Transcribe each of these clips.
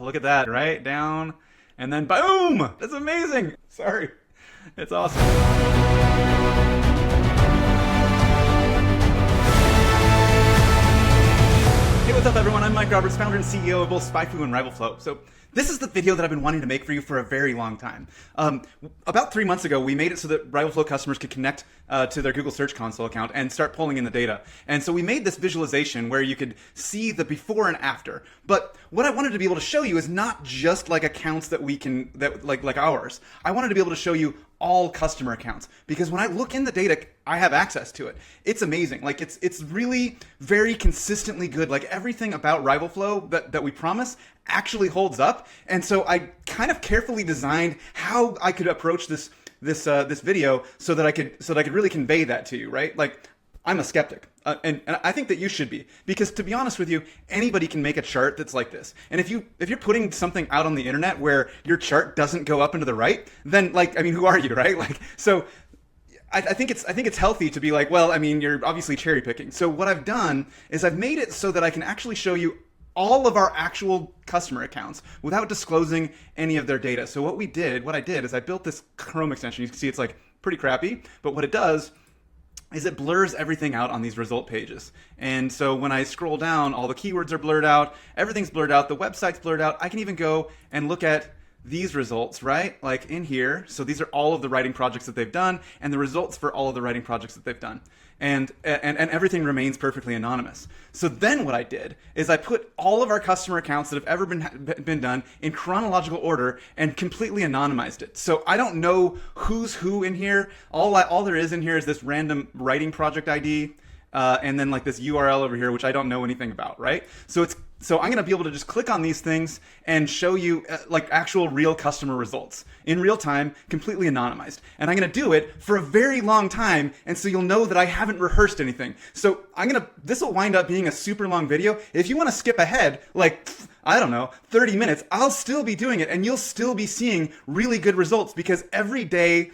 look at that, right? Down, and then boom! That's amazing! Sorry. It's awesome. Hey, what's up everyone? I'm Mike Roberts, founder and CEO of both SpyFu and RivalFlow. So this is the video that I've been wanting to make for you for a very long time. About 3 months ago, we made it so that RivalFlow customers could connect to their Google Search Console account and start pulling in the data. And so we made this visualization where you could see the before and after. But what I wanted to be able to show you is not just like accounts that we can, like ours. I wanted to be able to show you all customer accounts, because when I look in the data, I have access to it. It's amazing. Like it's really very consistently good. Like everything about RivalFlow that we promise actually holds up. And so I kind of carefully designed how I could approach this video so that I could really convey that to you, right? Like I'm a skeptic, and I think that you should be, because to be honest with you, anybody can make a chart that's like this. And if you're putting something out on the internet where your chart doesn't go up and to the right, then like, I mean, who are you, right? Like, so I think it's healthy to be like, well, I mean, you're obviously cherry picking. So what I've done is I've made it so that I can actually show you all of our actual customer accounts without disclosing any of their data. So what I did is I built this Chrome extension. You can see it's like pretty crappy, but what it does is it blurs everything out on these result pages. And so when I scroll down, all the keywords are blurred out, everything's blurred out, the website's blurred out. I can even go and look at these results, right? Like in here. So these are all of the writing projects that they've done and the results for all of the writing projects that they've done. And everything remains perfectly anonymous. So then what I did is I put all of our customer accounts that have ever been done in chronological order and completely anonymized it. So I don't know who's who in here. All there is in here is this random writing project ID, and then like this URL over here, which I don't know anything about, right? So I'm gonna be able to just click on these things and show you like actual real customer results in real time, completely anonymized. And I'm gonna do it for a very long time, and so you'll know that I haven't rehearsed anything. So this will wind up being a super long video. If you wanna skip ahead, like, I don't know, 30 minutes, I'll still be doing it, and you'll still be seeing really good results, because every day,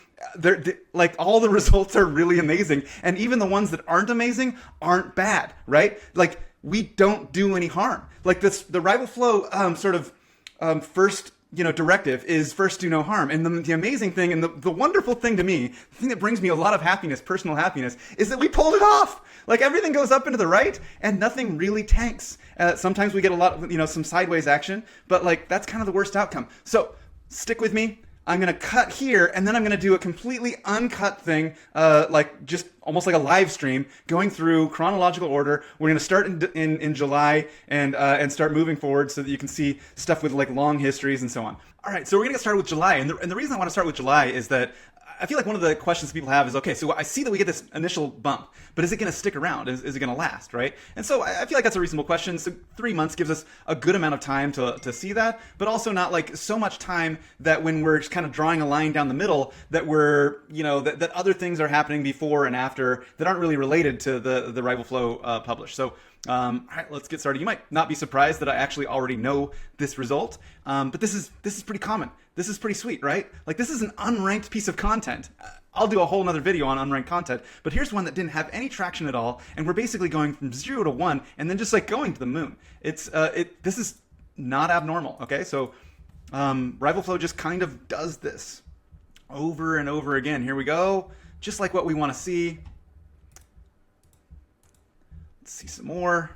like all the results are really amazing, and even the ones that aren't amazing aren't bad, right? Like we don't do any harm. Like the RivalFlow first directive is first do no harm. And the amazing thing and the wonderful thing to me, the thing that brings me a lot of happiness, personal happiness, is that we pulled it off. Like everything goes up into the right and nothing really tanks. Sometimes we get a lot, some sideways action, but like that's kind of the worst outcome. So stick with me. I'm going to cut here, and then I'm going to do a completely uncut thing, like just almost like a live stream, going through chronological order. We're going to start in July and start moving forward so that you can see stuff with like long histories and so on. All right, so we're going to get started with July, and the reason I want to start with July is that I feel like one of the questions people have is, okay, so I see that we get this initial bump, but is it going to stick around? Is it going to last, right? And so I feel like that's a reasonable question. So 3 months gives us a good amount of time to see that, but also not like so much time that when we're just kind of drawing a line down the middle that we're, that other things are happening before and after that aren't really related to the RivalFlow publish. So all right, let's get started. You might not be surprised that I actually already know this result, but this is pretty common. This is pretty sweet, right? Like this is an unranked piece of content. I'll do a whole nother video on unranked content, but here's one that didn't have any traction at all, and we're basically going from 0 to 1, and then just like going to the moon. This is not abnormal, okay? So RivalFlow just kind of does this over and over again. Here we go, just like what we want to see. Let's see some more.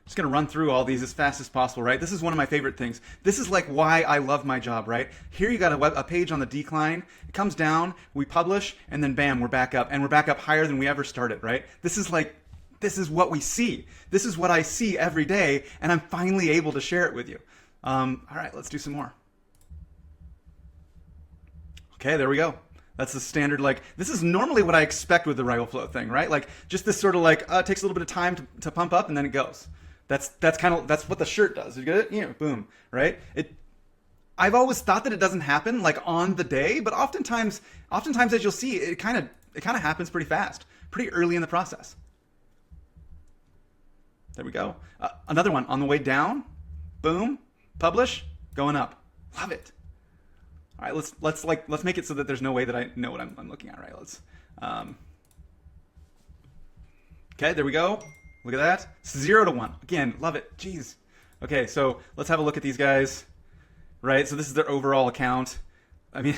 Just gonna run through all these as fast as possible, right? This is one of my favorite things. This is like why I love my job, right? Here you got a page on the decline. It comes down, we publish, and then bam, we're back up. And we're back up higher than we ever started, right? This is what we see. This is what I see every day, and I'm finally able to share it with you. All right, let's do some more. Okay, there we go. That's the standard, like, this is normally what I expect with the RivalFlow thing, right? Like, just this sort of like, it takes a little bit of time to pump up, and then it goes. That's what the shirt does. You get it? Boom, right? I've always thought that it doesn't happen like on the day, but oftentimes as you'll see, it kind of happens pretty fast, pretty early in the process. There we go. Another one on the way down, boom, publish, going up. Love it. All right, let's make it so that there's no way that I know what I'm looking at, right? Okay, there we go. Look at that. 0 to 1. Again, love it. Jeez. Okay, so let's have a look at these guys. right? So this is their overall account. I mean,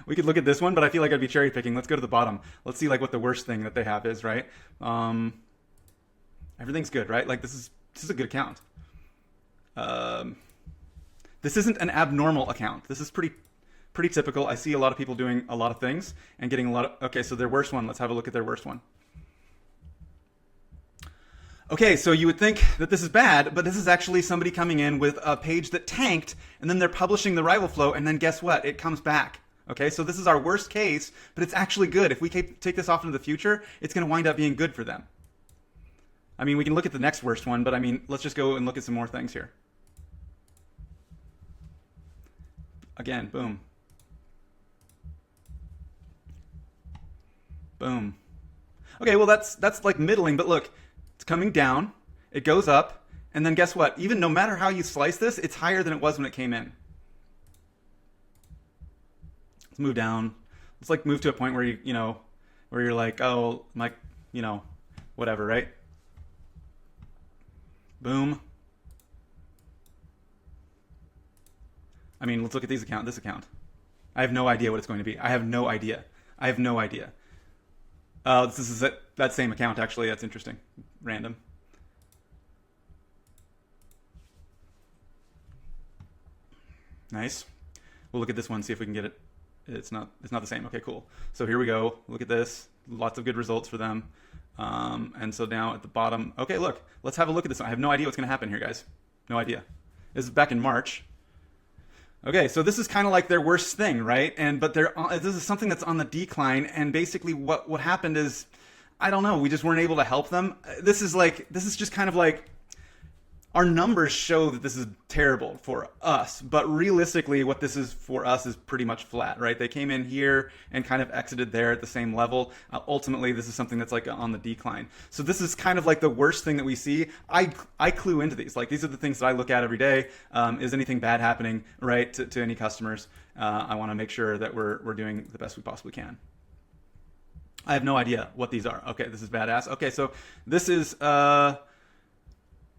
we could look at this one, but I feel like I'd be cherry picking. Let's go to the bottom. Let's see like what the worst thing that they have is, right? Everything's good, right? Like this is a good account. This isn't an abnormal account. This is pretty typical. I see a lot of people doing a lot of things and getting a lot of, okay, so their worst one, let's have a look at their worst one. Okay, so you would think that this is bad, but this is actually somebody coming in with a page that tanked, and then they're publishing the RivalFlow, and then guess what? It comes back. Okay, so this is our worst case, but it's actually good. If we take this off into the future, it's going to wind up being good for them. I mean, we can look at the next worst one, but I mean, let's just go and look at some more things here. Again, boom. Boom. Okay, well that's like middling, but look, it's coming down, it goes up, and then guess what? Even no matter how you slice this, it's higher than it was when it came in. Let's move down. Let's like move to a point where where you're like, oh, my, whatever, right? Boom. I mean, let's look at this account. I have no idea what it's going to be. I have no idea. This is that same account, actually. That's interesting. Random. Nice. We'll look at this one, see if we can get it. It's not the same. Okay, cool. So here we go. Look at this. Lots of good results for them. And so now at the bottom, okay, look, let's have a look at this. I have no idea what's going to happen here, guys. No idea. This is back in March. Okay, so this is kind of like their worst thing, right? But this is something that's on the decline, and basically what happened is, I don't know, we just weren't able to help them. This is just kind of like, our numbers show that this is terrible for us, but realistically what this is for us is pretty much flat, right? They came in here and kind of exited there at the same level. Ultimately, this is something that's like on the decline. So this is kind of like the worst thing that we see. I clue into these. Like, these are the things that I look at every day. Is anything bad happening, right, to any customers? I want to make sure that we're doing the best we possibly can. I have no idea what these are. Okay, this is badass. Okay, so this is...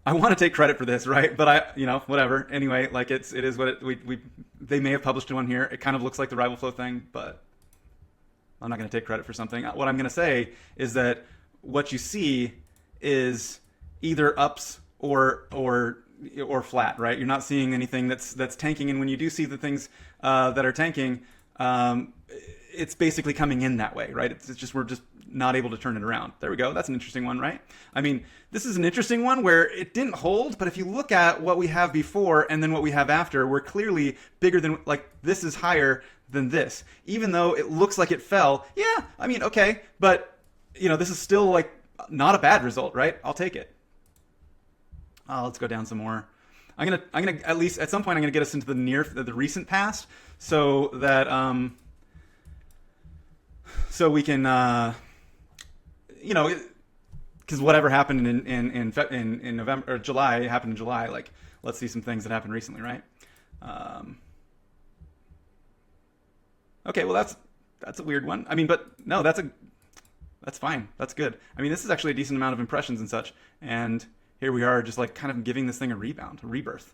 I want to take credit for this, right? But whatever. Anyway, like it is what they may have published one here. It kind of looks like the RivalFlow thing, but I'm not going to take credit for something. What I'm going to say is that what you see is either ups or flat, right? You're not seeing anything that's tanking, and when you do see the things that are tanking, it's basically coming in that way, right? It's just, we're just not able to turn it around. There we go. That's an interesting one, right? I mean, this is an interesting one where it didn't hold, but if you look at what we have before and then what we have after, we're clearly bigger than, like, this is higher than this. Even though it looks like it fell, yeah, I mean, okay, but, this is still, like, not a bad result, right? I'll take it. Let's go down some more. I'm gonna at least at some point I'm gonna get us into the recent past, so that so we can because whatever happened in November or July happened in July. Like, let's see some things that happened recently, right? Okay, well that's a weird one. I mean, but no, that's fine. That's good. I mean, this is actually a decent amount of impressions and such, and here we are, just like kind of giving this thing a rebound, a rebirth.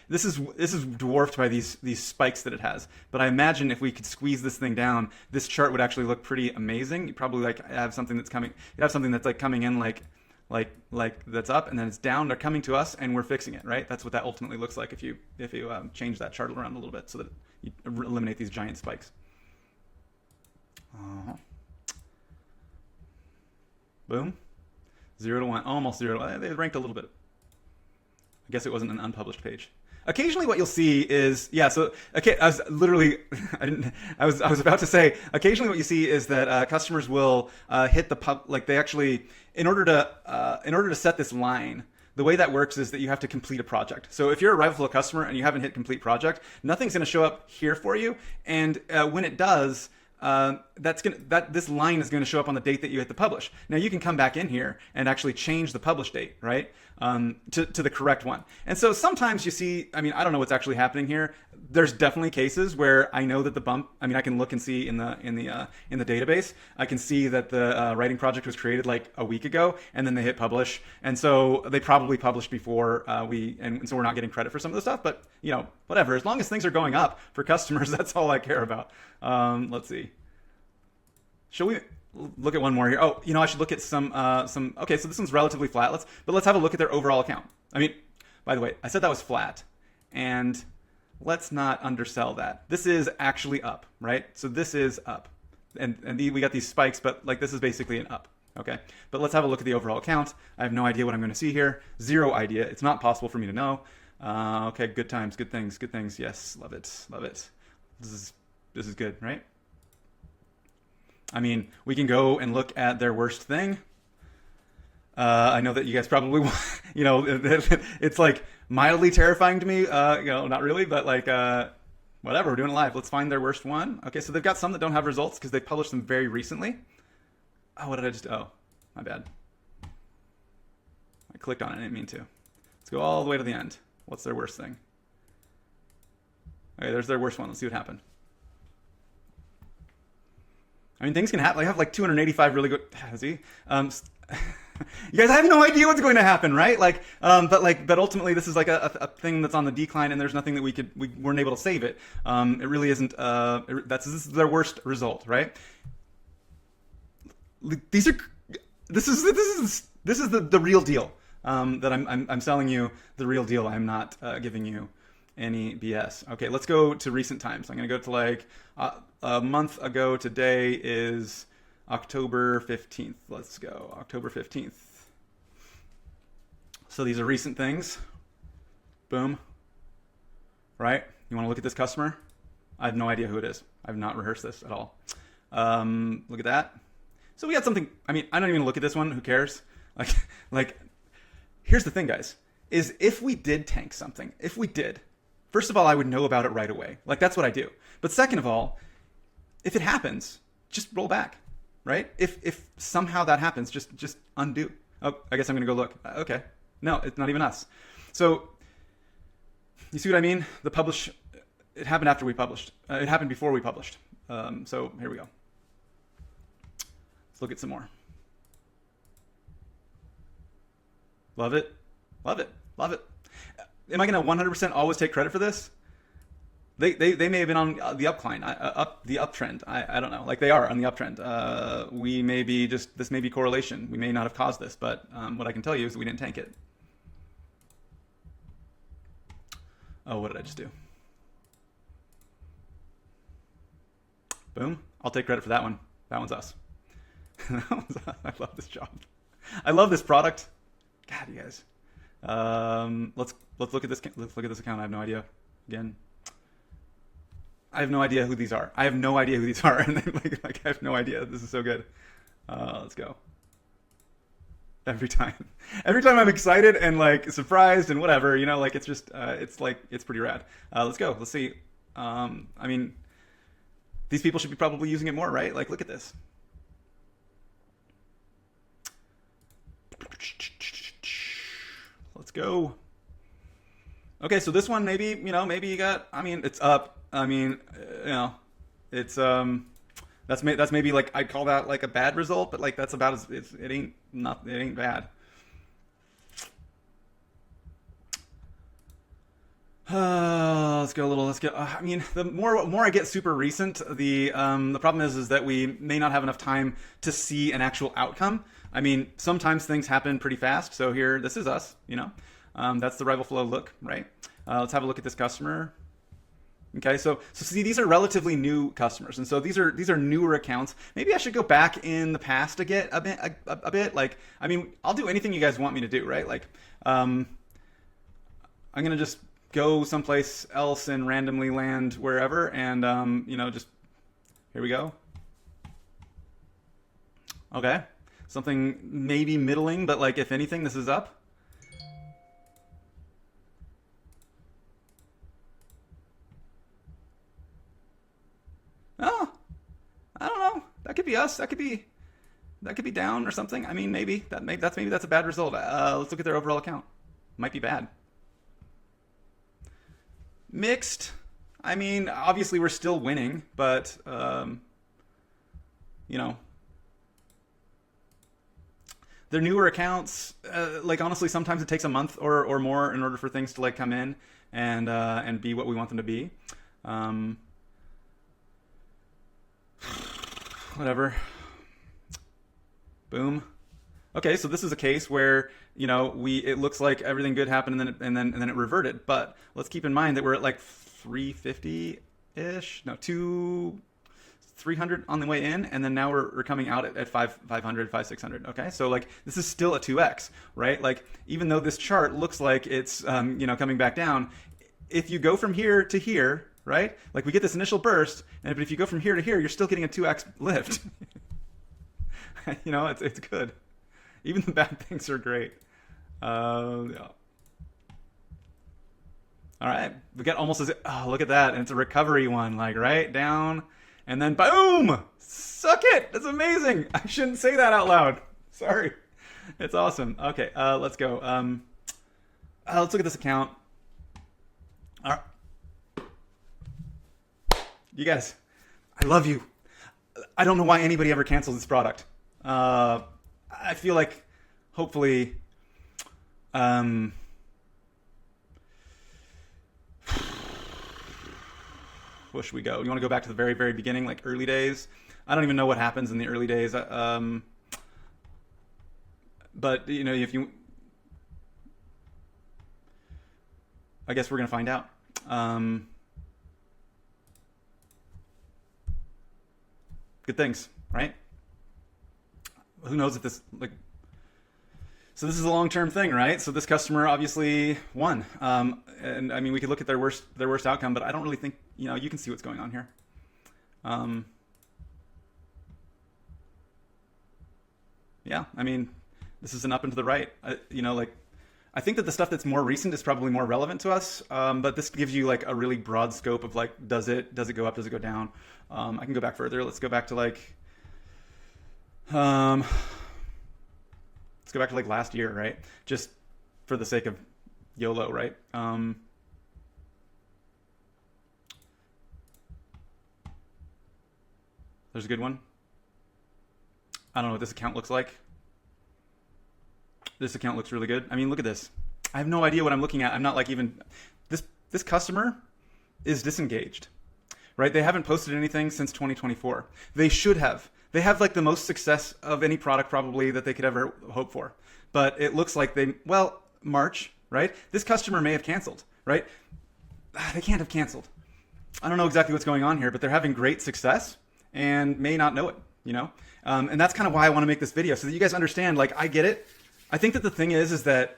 This is dwarfed by these spikes that it has. But I imagine if we could squeeze this thing down, this chart would actually look pretty amazing. You probably like have something that's coming. You have something that's like coming in like that's up, and then it's down. They're coming to us, and we're fixing it, right? That's what that ultimately looks like if you change that chart around a little bit so that you eliminate these giant spikes. Boom. 0 to 1, almost 0 to 1. They ranked a little bit. I guess it wasn't an unpublished page. Occasionally what you'll see is, yeah, so, okay, I was literally, I was about to say, occasionally what you see is that customers will hit the like they actually, in order to set this line, the way that works is that you have to complete a project. So if you're a RivalFlow customer and you haven't hit complete project, nothing's gonna show up here for you. And when it does, this line is going to show up on the date that you hit the publish. Now you can come back in here and actually change the publish date, right, to the correct one. And so sometimes you see, I mean, I don't know what's actually happening here. there's definitely cases where I know that the bump. I mean, I can look and see in the database. I can see that the writing project was created like a week ago, and then they hit publish, and so they probably published before and so we're not getting credit for some of the stuff. But whatever. As long as things are going up for customers, that's all I care about. Let's see. Shall we look at one more here? Oh, I should look at some. Okay, so this one's relatively flat. Let's have a look at their overall account. I mean, by the way, I said that was flat, and let's not undersell that. This is actually up, right? So this is up. And we got these spikes, but like this is basically an up, okay? But let's have a look at the overall account. I have no idea what I'm gonna see here. Zero idea. It's not possible for me to know. Okay, good times, good things, good things. Yes, love it, love it. This is good, right? I mean, we can go and look at their worst thing. I know that you guys probably, it's like mildly terrifying to me. Not really, but like, whatever, we're doing it live. Let's find their worst one. Okay, so they've got some that don't have results because they published them very recently. Oh, what did I just, oh, my bad. I clicked on it, I didn't mean to. Let's go all the way to the end. What's their worst thing? Okay, there's their worst one. Let's see what happened. I mean, things can happen. I have like 285 really good, see? You guys, I have no idea what's going to happen, right? But ultimately, this is like a thing that's on the decline, and there's nothing that we weren't able to save it. It really isn't. This is their worst result, right? This is the real deal. That I'm selling you the real deal. I'm not giving you any BS. Okay, let's go to recent times. I'm gonna go to like a month ago. Today is October 15th. Let's go. October 15th. So these are recent things. Boom. Right? You want to look at this customer? I have no idea who it is. I've not rehearsed this at all. Look at that. So we got something. I mean, I don't even look at this one. Who cares? Like, here's the thing, guys, is if we did tank something, first of all, I would know about it right away. Like, that's what I do. But second of all, if it happens, just roll back. Right? If somehow that happens, just undo. Oh, I guess I'm gonna go look. Okay. No, it's not even us. So you see what I mean? It happened after we published. It happened before we published. So here we go. Let's look at some more. Love it. Love it. Love it. Am I gonna 100% always take credit for this? They may have been on the uptrend. I don't know. Like, they are on the uptrend. We may be this may be correlation. We may not have caused this, but what I can tell you is that we didn't tank it. Oh, what did I just do? Boom. I'll take credit for that one. That one's us. That one's us. I love this job. I love this product. God, you guys. Let's look at this. Let's look at this account. I have no idea. Again. I have no idea who these are. I have no idea who these are, and like I have no idea. This is so good. Let's go. Every time I'm excited and like surprised and whatever, like it's just it's pretty rad. Let's go. Let's see. I mean, these people should be probably using it more, right? Like, look at this. Let's go. Okay, so this one maybe you got. I mean, it's up. I mean, it's that's maybe like I'd call that like a bad result, but like that's about it ain't bad. Let's go. I mean, the more I get super recent, the problem is that we may not have enough time to see an actual outcome. I mean, sometimes things happen pretty fast. So here, this is us. That's the RivalFlow look, right? Let's have a look at this customer. Okay, so see, these are relatively new customers, and so these are newer accounts. Maybe I should go back in the past to get a bit. Like, I mean, I'll do anything you guys want me to do, right? Like, I'm gonna just go someplace else and randomly land wherever, and just here we go. Okay, something maybe middling, but like if anything, this is up. Oh, I don't know. That could be us. That could be down or something. I mean, maybe that's a bad result. Let's look at their overall account. Might be bad. Mixed. I mean, obviously we're still winning, but you know, they're newer accounts. Like honestly, sometimes it takes a month or more in order for things to like come in and be what we want them to be. Whatever. Boom. Okay, so this is a case where it looks like everything good happened and then it reverted. But let's keep in mind that we're at like 350 ish, no 300 on the way in, and then now we're coming out at 500, 600. Okay, so like this is still a 2x, right? Like even though this chart looks like it's coming back down, if you go from here to here, right? Like we get this initial burst, but if you go from here to here, you're still getting a 2x lift. It's good. Even the bad things are great. Yeah. All right, we got almost look at that, and it's a recovery one, like right down, and then boom, suck it. That's amazing. I shouldn't say that out loud. Sorry. It's awesome. Okay, let's go. Let's look at this account. All right. You guys, I love you. I don't know why anybody ever cancels this product. I feel like hopefully where should we go? You want to go back to the very, very beginning, like early days? I don't even know what happens in the early days. But if you, I guess we're gonna find out. Good things, right? Who knows if this so this is a long-term thing, right? So this customer obviously won, and I mean we could look at their worst outcome, but I don't really think you can see what's going on here. Yeah, I mean this is an up and to the right. I think that the stuff that's more recent is probably more relevant to us, but this gives you like a really broad scope of like does it go up, does it go down? I can go back further. Let's go back to like last year, right? Just for the sake of YOLO, right? There's a good one. I don't know what this account looks like. This account looks really good. I mean, look at this. I have no idea what I'm looking at. I'm not like even this customer is disengaged, right? They haven't posted anything since 2024. They should have. They have like the most success of any product probably that they could ever hope for. But it looks like March, right? This customer may have canceled, right? They can't have canceled. I don't know exactly what's going on here, but they're having great success and may not know it, And that's kind of why I want to make this video so that you guys understand, like, I get it. I think that the thing is that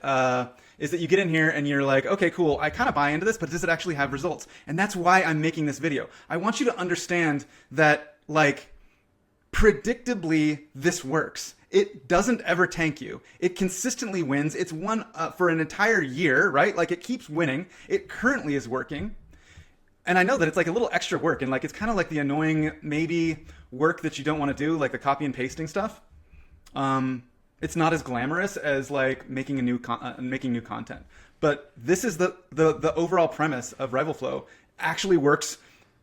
you get in here and you're like, okay, cool, I kind of buy into this, but does it actually have results? And that's why I'm making this video. I want you to understand that, like, predictably, this works. It doesn't ever tank you. It consistently wins. It's won for an entire year, right? Like, it keeps winning. It currently is working. And I know that it's like a little extra work, and like it's kind of like the annoying maybe work that you don't want to do, like the copy and pasting stuff. It's not as glamorous as like making new content. But this is the overall premise of RivalFlow. Actually works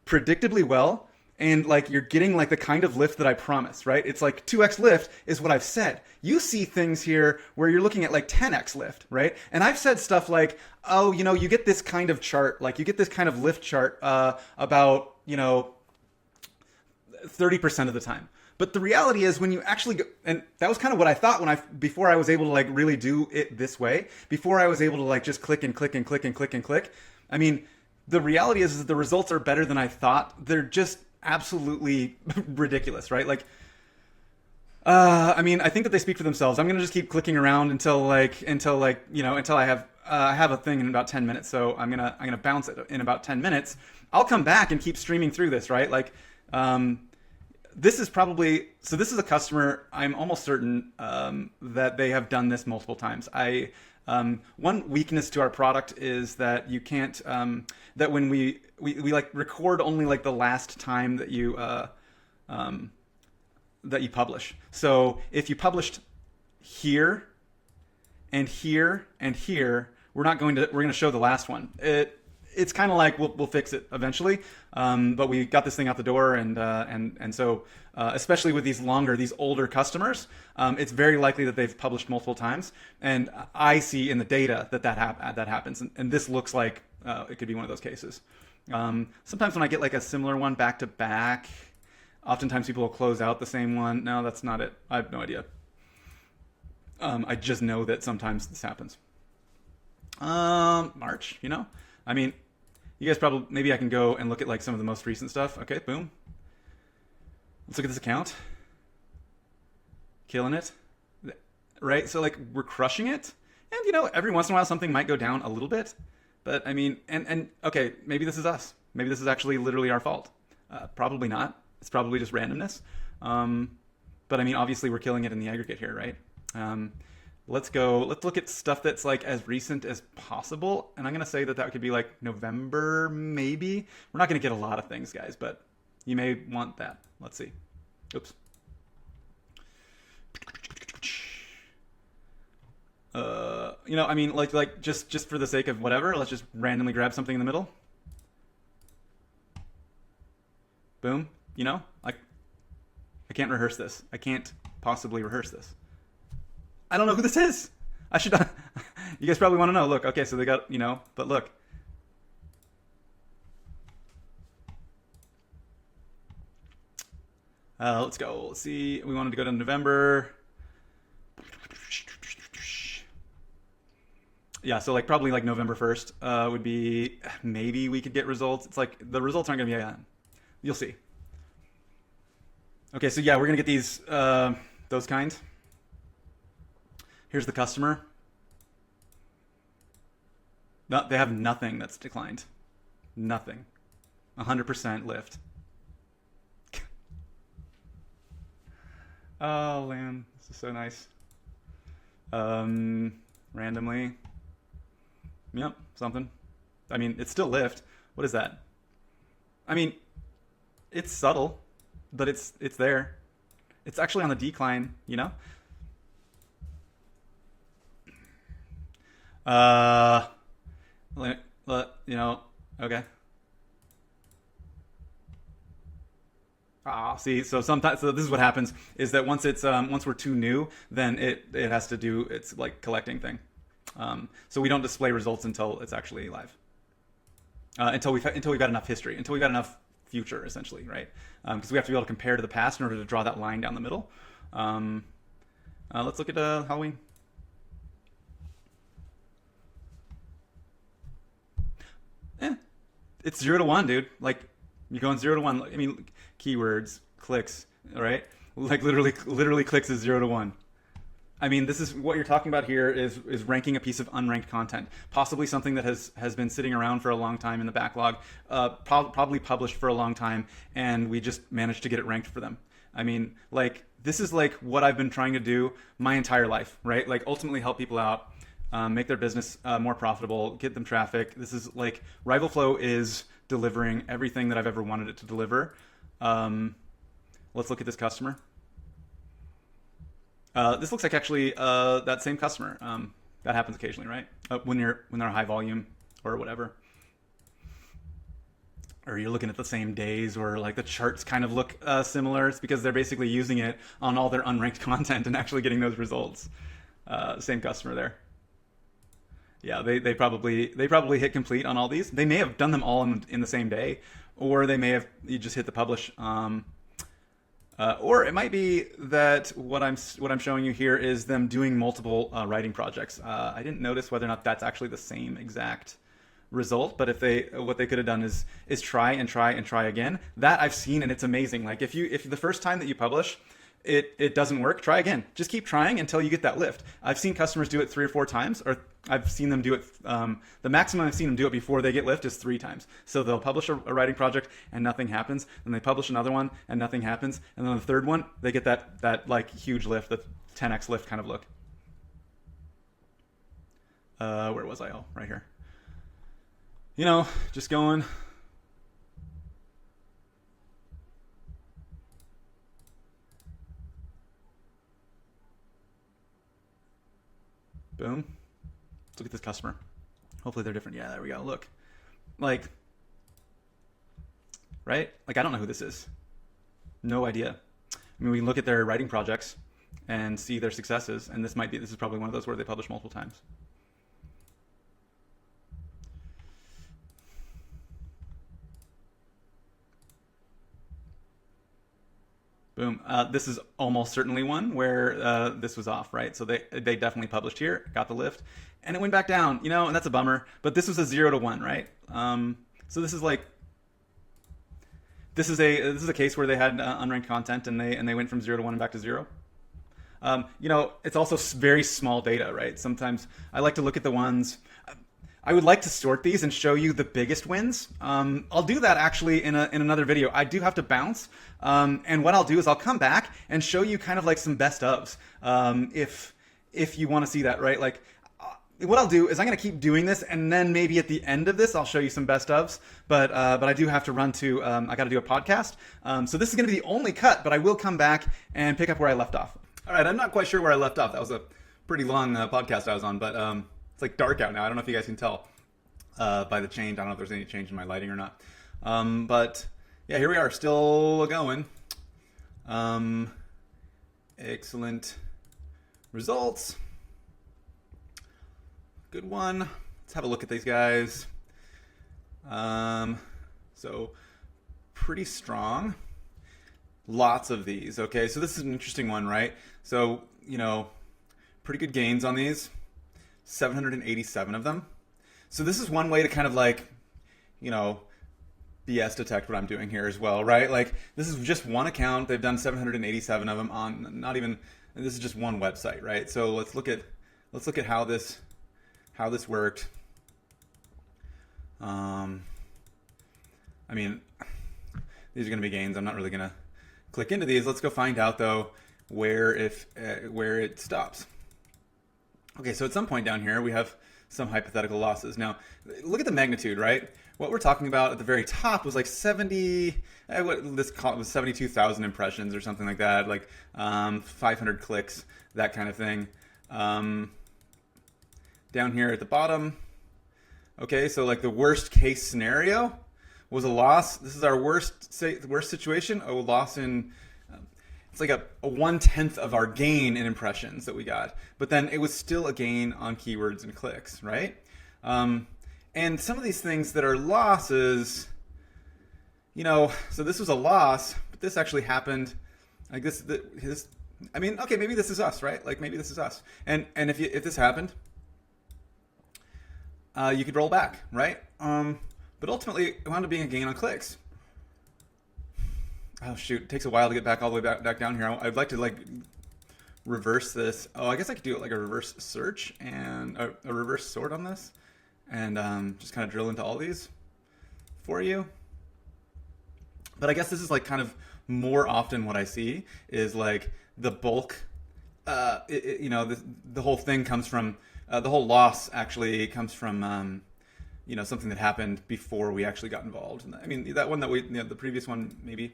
predictably well, and like you're getting like the kind of lift that I promised, right? It's like 2x lift is what I've said. You see things here where you're looking at like 10x lift, right? And I've said stuff like, oh, you get this kind of chart, like you get this kind of lift chart about 30% of the time. But the reality is when you actually go, and that was kind of what I thought before I was able to like really do it this way, before I was able to like just click and click and click and click and click. I mean, the reality is that the results are better than I thought. They're just absolutely ridiculous, right? Like, I mean, I think that they speak for themselves. I'm going to just keep clicking around until I have a thing in about 10 minutes. So I'm going to bounce it in about 10 minutes. I'll come back and keep streaming through this, right? Like, this is a customer. I'm almost certain that they have done this multiple times. One weakness to our product is that you can't, that when we like record only like the last time that you publish. So if you published here and here and here, we're going to show the last one. it's kind of like we'll fix it eventually, but we got this thing out the door, and so especially with these older customers, it's very likely that they've published multiple times, and I see in the data that happens, and this looks like it could be one of those cases. Sometimes when I get like a similar one back to back, oftentimes people will close out the same one. No, that's not it. I have no idea. I just know that sometimes this happens. March, you know? I mean, you guys probably, maybe I can go and look at like some of the most recent stuff. Okay, boom. Let's look at this account. Killing it. Right? So like we're crushing it. And you know, every once in a while something might go down a little bit. But I mean, and okay, maybe this is us. Maybe this is actually literally our fault. Probably not. It's probably just randomness. But I mean, obviously we're killing it in the aggregate here, right? Let's look at stuff that's like as recent as possible. And I'm going to say that could be like November, maybe. We're not going to get a lot of things, guys, but you may want that. Let's see. Oops. You know, I mean, like just for the sake of whatever, let's just randomly grab something in the middle. Boom. You know, like I can't rehearse this. I can't possibly rehearse this. I don't know who this is. I should. You guys probably want to know. Look, okay, so they got, you know, but look. Let's go. Let's see. We wanted to go to November. Yeah, so like probably like November 1st would be, maybe we could get results. It's like the results aren't going to be, you'll see. Okay, so yeah, we're going to get these, those kind. Here's the customer. No, they have nothing that's declined. Nothing. 100% lift. Oh, man, this is so nice. Randomly. Yep, something. I mean, it's still lift. What is that? I mean, it's subtle, but it's there. It's actually on the decline, you know? You know, okay. See, so sometimes, so this is what happens is that once it's once we're too new, then it has to do its like collecting thing. So we don't display results until it's actually live. Until we've got enough history, until we've got enough future, essentially, right? Because we have to be able to compare to the past in order to draw that line down the middle. Let's look at Halloween. It's 0 to 1, dude. Like, you're going 0 to 1. I mean, keywords, clicks, all right? Like, literally clicks is 0 to 1. I mean, this is what you're talking about here is ranking a piece of unranked content, possibly something that has been sitting around for a long time in the backlog, probably published for a long time, and we just managed to get it ranked for them. I mean, like, this is like what I've been trying to do my entire life, right? Like, ultimately help people out. Make their business more profitable, get them traffic. This is like RivalFlow is delivering everything that I've ever wanted it to deliver. Let's look at this customer. This looks like actually that same customer. That happens occasionally, right? When they're high volume or whatever, or you're looking at the same days, or like the charts kind of look similar. It's because they're basically using it on all their unranked content and actually getting those results. Same customer there. Yeah, they probably hit complete on all these. They may have done them all in the same day, or they may have just hit the publish. Or it might be that what I'm showing you here is them doing multiple writing projects. I didn't notice whether or not that's actually the same exact result, but what they could have done is try and try and try again. That I've seen, and it's amazing. Like if the first time that you publish, it doesn't work, try again. Just keep trying until you get that lift. I've seen customers do it 3 or 4 times, or I've seen them do it, the maximum I've seen them do it before they get lift is 3 times. So they'll publish a writing project and nothing happens. Then they publish another one and nothing happens. And then the third one, they get that like huge lift, the 10x lift kind of look. Where was I? Oh, right here. You know, just going. Boom. Let's look at this customer. Hopefully they're different. Yeah, there we go. Look. Like, right? Like, I don't know who this is. No idea. I mean, we can look at their writing projects and see their successes, and this is probably one of those where they publish multiple times. Boom. This is almost certainly one where this was off, right? So they definitely published here, got the lift, and it went back down, and that's a bummer. But this was a 0 to 1, right? So this is like this is a case where they had unranked content and they went from 0 to 1 and back to 0. It's also very small data, right? Sometimes I like to look at the ones. I would like to sort these and show you the biggest wins. I'll do that actually in another video. I do have to bounce, and what I'll do is I'll come back and show you kind of like some best ofs, if you want to see that, right? Like, what I'll do is I'm going to keep doing this, and then maybe at the end of this I'll show you some best ofs. But I do have to run to. I got to do a podcast, so this is going to be the only cut. But I will come back and pick up where I left off. All right, I'm not quite sure where I left off. That was a pretty long podcast I was on, but it's like dark out now. I don't know if you guys can tell by the change. I don't know if there's any change in my lighting or not. But yeah, here we are, still going. Excellent results. Good one. Let's have a look at these guys. So pretty strong. Lots of these. Okay, so this is an interesting one, right? So, pretty good gains on these. 787 of them. So this is one way to kind of like, BS detect what I'm doing here as well, right? Like, this is just one account. They've done 787 of them on this is just one website, right? So let's look at how this worked. I mean, these are going to be gains. I'm not really going to click into these. Let's go find out though where it stops. Okay, so at some point down here we have some hypothetical losses. Now, look at the magnitude, right? What we're talking about at the very top was like 72,000 impressions or something like that, like 500 clicks, that kind of thing. Down here at the bottom, okay, so like the worst case scenario was a loss. This is our worst situation, a loss in, it's like a 1/10 of our gain in impressions that we got. But then it was still a gain on keywords and clicks, right? And some of these things that are losses, so this was a loss, but this actually happened like this. I mean, okay, maybe this is us, right? Like maybe this is us. And if this happened, you could roll back, right? But ultimately, it wound up being a gain on clicks. Oh shoot, it takes a while to get back all the way back down here. I'd like to like reverse this. Oh, I guess I could do it like a reverse search and a reverse sort on this, and just kind of drill into all these for you. But I guess this is like kind of more often what I see is like the bulk. The whole thing comes from the whole loss actually comes from something that happened before we actually got involved. I mean, that one that the previous one maybe.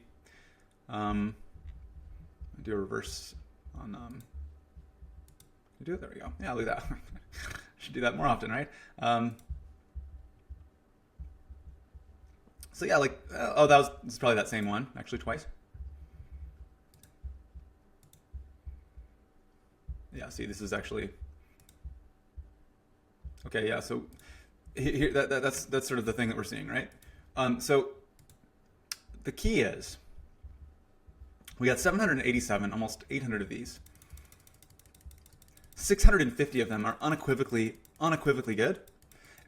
Do a reverse on. Do it. There we go. Yeah, look at that. Should do that more often, right? So yeah, like this is probably that same one actually twice. Yeah, see, this is actually. Okay, yeah. So here, that's sort of the thing that we're seeing, right? So the key is we got 787, almost 800 of these. 650 of them are unequivocally good,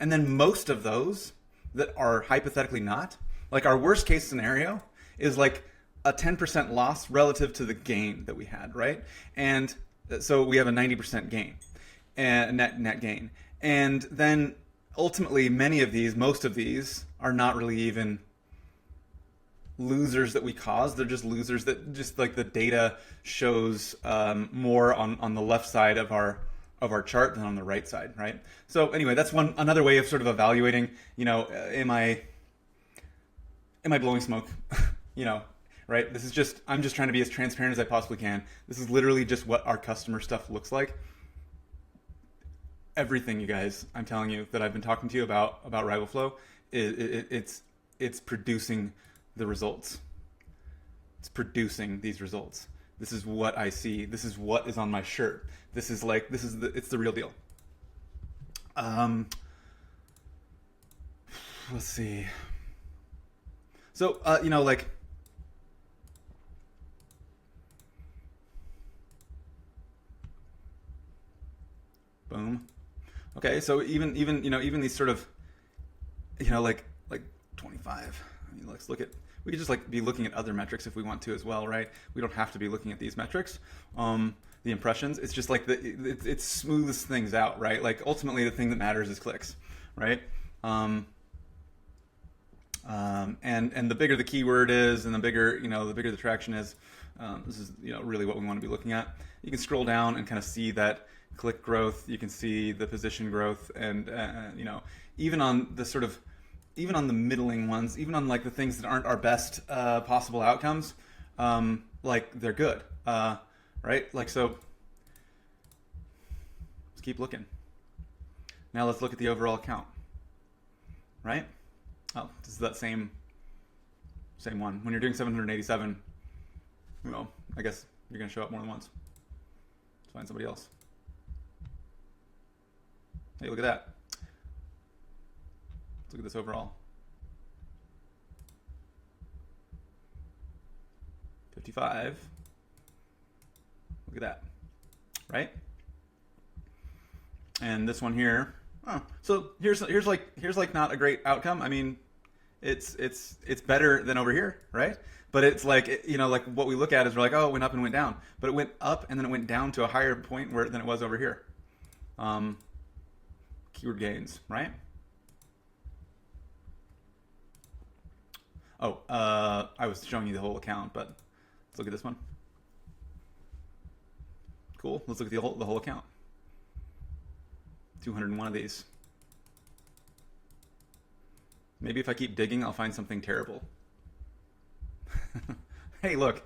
and then most of those that are hypothetically not, like our worst case scenario is like a 10% loss relative to the gain that we had, right? And so we have a 90% gain, and net gain. And then ultimately most of these are not really even losers that we caused. They're just losers that just like the data shows more on the left side of our chart than on the right side, right? So anyway, that's another way of sort of evaluating, am I blowing smoke? Right? I'm just trying to be as transparent as I possibly can. This is literally just what our customer stuff looks like. Everything, you guys, I'm telling you that I've been talking to you about RivalFlow it's producing the results. It's producing these results. This is what I see. This is what is on my shirt. It's the real deal. Let's see. So, like, boom. Okay, so even these sort of, like 25. I mean, let's look at. We could just like be looking at other metrics if we want to as well, right? We don't have to be looking at these metrics. The impressions, it's just like it smooths things out, right? Like ultimately the thing that matters is clicks, right? And the bigger the keyword is, and the bigger the traction is, this is really what we want to be looking at. You can scroll down and kind of see that click growth. You can see the position growth, and even on the middling ones, even on like the things that aren't our best possible outcomes, like they're good, right? Like, so let's keep looking. Now let's look at the overall count, right? Oh, this is that same one. When you're doing 787, I guess you're going to show up more than once. Let's find somebody else. Hey, look at that. Let's look at this overall. 55. Look at that, right? And this one here. Oh, so here's like not a great outcome. I mean, it's better than over here, right? But it's like, like what we look at is we're like, oh, it went up and went down, but it went up and then it went down to a higher point than it was over here. Keyword gains, right? Oh, I was showing you the whole account, but let's look at this one. Cool. Let's look at the whole account. 201 of these. Maybe if I keep digging, I'll find something terrible. Hey, look.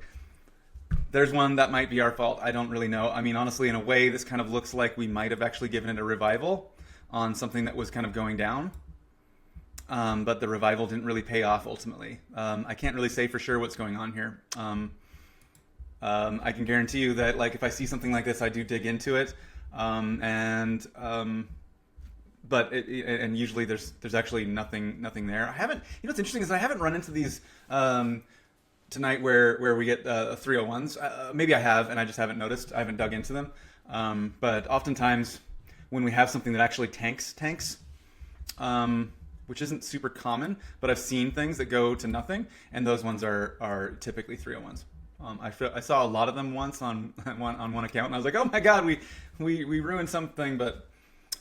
There's one that might be our fault. I don't really know. I mean, honestly, in a way, this kind of looks like we might have actually given it a revival on something that was kind of going down. But the revival didn't really pay off ultimately. I can't really say for sure what's going on here. I can guarantee you that, like, if I see something like this, I do dig into it. But usually there's actually nothing there. I haven't. What's interesting is I haven't run into these tonight where we get 301s. Maybe I have, and I just haven't noticed. I haven't dug into them. But oftentimes when we have something that actually tanks, which isn't super common, but I've seen things that go to nothing, and those ones are typically 301s. I saw a lot of them once on one account, and I was like, oh my god, we ruined something. But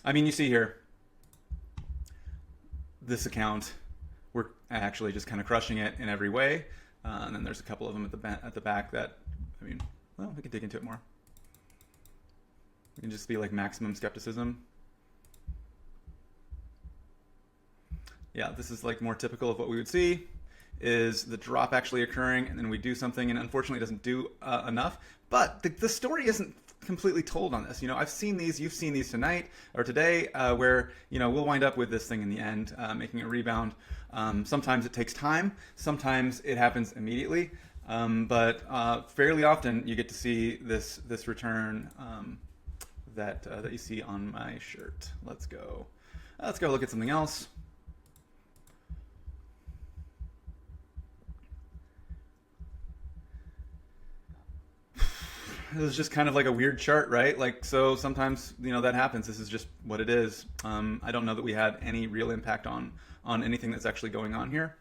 I mean, you see here, this account, we're actually just kind of crushing it in every way. And then there's a couple of them at the back that, I mean, well, we can dig into it more. We can just be like maximum skepticism. Yeah, this is like more typical of what we would see, is the drop actually occurring, and then we do something, and unfortunately it doesn't do enough. But the story isn't completely told on this. I've seen these, you've seen these tonight or today, where we'll wind up with this thing in the end, making a rebound. Sometimes it takes time, sometimes it happens immediately, but fairly often you get to see this return that you see on my shirt. Let's go look at something else. This is just kind of like a weird chart, right? Like, so sometimes, that happens. This is just what it is. I don't know that we had any real impact on anything that's actually going on here.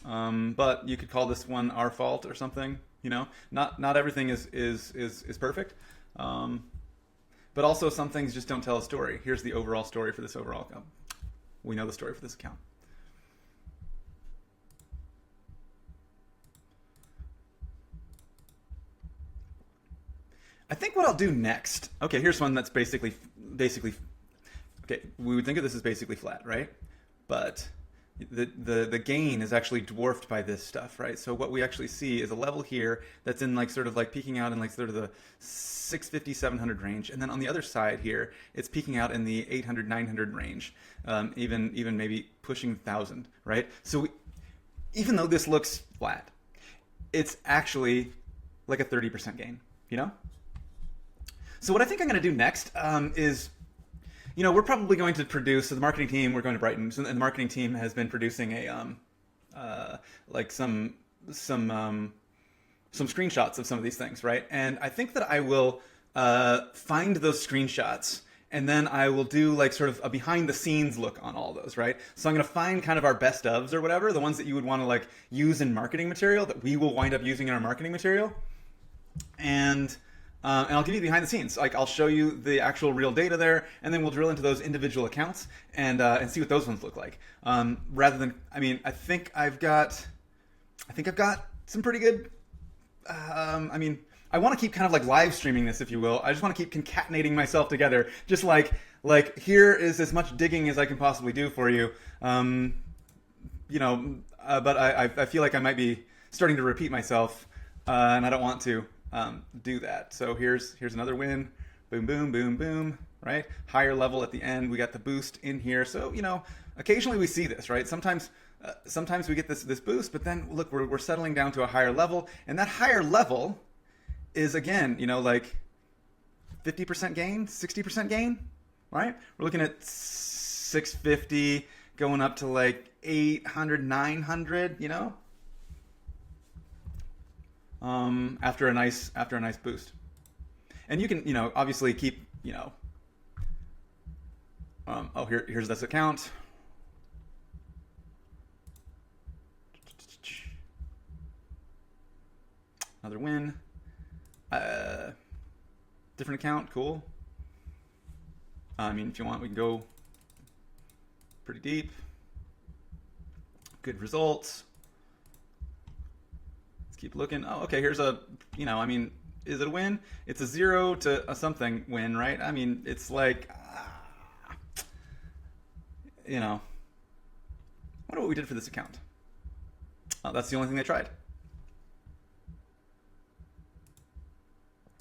But you could call this one our fault or something, Not everything is perfect. But also some things just don't tell a story. Here's the overall story for this overall account. We know the story for this account. I think what I'll do next. Okay, here's one that's basically. Okay, we would think of this as basically flat, right? But the gain is actually dwarfed by this stuff, right? So what we actually see is a level here that's in like sort of like peaking out in like sort of the 650, 700 range, and then on the other side here, it's peaking out in the 800, 900 range, even maybe pushing 1,000, right? So even though this looks flat, it's actually like a 30% gain, you know? So what I think I'm going to do next is, you know, we're probably going to produce, so the marketing team, we're going to Brighton, and the marketing team has been producing a, like some screenshots of some of these things, right? And I think that I will find those screenshots, and then I will do like sort of a behind the scenes look on all those, right? So I'm going to find kind of our best ofs or whatever, the ones that you would want to like use in marketing material that we will wind up using in our marketing material. And I'll give you behind the scenes. Like I'll show you the actual real data there, and then we'll drill into those individual accounts and see what those ones look like. Rather than, I mean, I think I've got some pretty good. I mean, I want to keep kind of like live streaming this, if you will. I just want to keep concatenating myself together, just like here is as much digging as I can possibly do for you. You know, but I feel like I might be starting to repeat myself, and I don't want to. Do that. So here's another win. Boom, boom, boom, boom. Right? Higher level at the end. We got the boost in here. So, you know, occasionally we see this, right? Sometimes we get this boost, but then look, we're settling down to a higher level, and that higher level is again, you know, like 50% gain, 60% gain, right? We're looking at 650 going up to like 800, 900, you know? After a nice boost, and you can, you know, obviously keep, you know, oh, here's this account. Another win. Different account, cool. I mean, if you want, we can go pretty deep. Good results. Keep looking. Oh, okay, here's a, you know, I mean, is it a win? It's a 0 to a something win, right? I mean, it's like, you know, I wonder what we did for this account. Oh, that's the only thing they tried.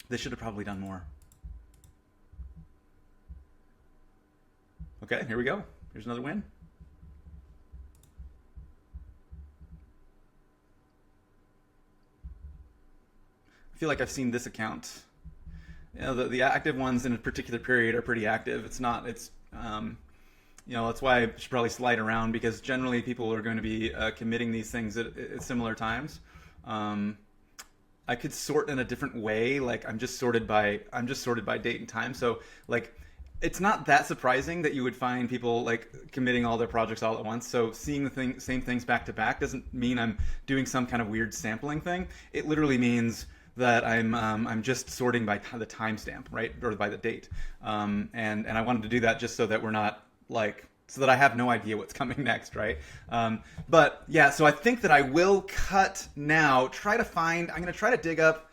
They should have probably done more. Okay, here we go. Here's another win. I feel like I've seen this account. You know, the active ones in a particular period are pretty active. It's not, it's, you know, that's why I should probably slide around, because generally people are going to be committing these things at similar times. I could sort in a different way. Like I'm just sorted by date and time. So like, it's not that surprising that you would find people like committing all their projects all at once. So seeing the same things back to back doesn't mean I'm doing some kind of weird sampling thing. It literally means that I'm just sorting by the timestamp, right, or by the date, and I wanted to do that just so that we're not like, so that I have no idea what's coming next, right? But yeah, so I think that I will cut now. I'm going to try to dig up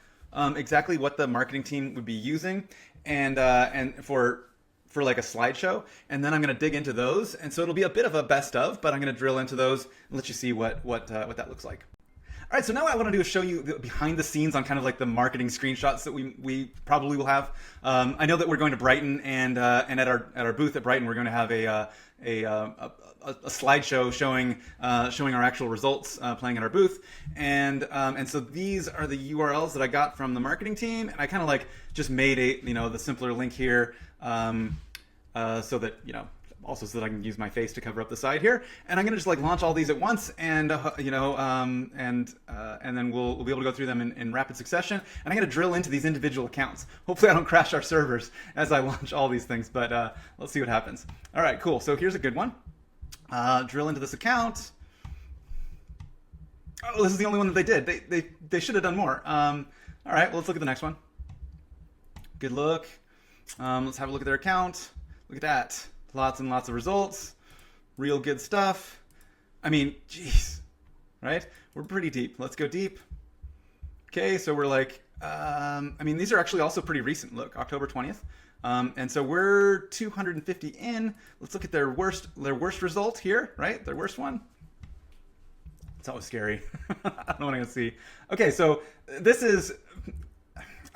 exactly what the marketing team would be using, and for like a slideshow, and then I'm going to dig into those, and so it'll be a bit of a best of, but I'm going to drill into those and let you see what that looks like. All right, so now what I want to do is show you the behind the scenes on kind of like the marketing screenshots that we probably will have. I know that we're going to Brighton, and at our booth at Brighton, we're going to have a slideshow showing our actual results playing at our booth, and so these are the URLs that I got from the marketing team, and I kind of like just made the simpler link here, so that, you know, also so that I can use my face to cover up the side here, and I'm gonna just like launch all these at once, and and then we'll be able to go through them in rapid succession, and I'm gonna drill into these individual accounts. Hopefully I don't crash our servers as I launch all these things, but let's see what happens. All right, cool. So here's a good one. Drill into this account. Oh, this is the only one that they did. They should have done more. All right, well, let's look at the next one. Good look. Let's have a look at their account. Look at that. Lots and lots of results. Real good stuff. I mean, geez, right? We're pretty deep. Let's go deep. Okay, so we're like, I mean, these are actually also pretty recent. Look, October 20th. And so we're 250 in. Let's look at their worst result here, right? Their worst one. It's always scary. I don't know what I'm going to see. Okay, so this is,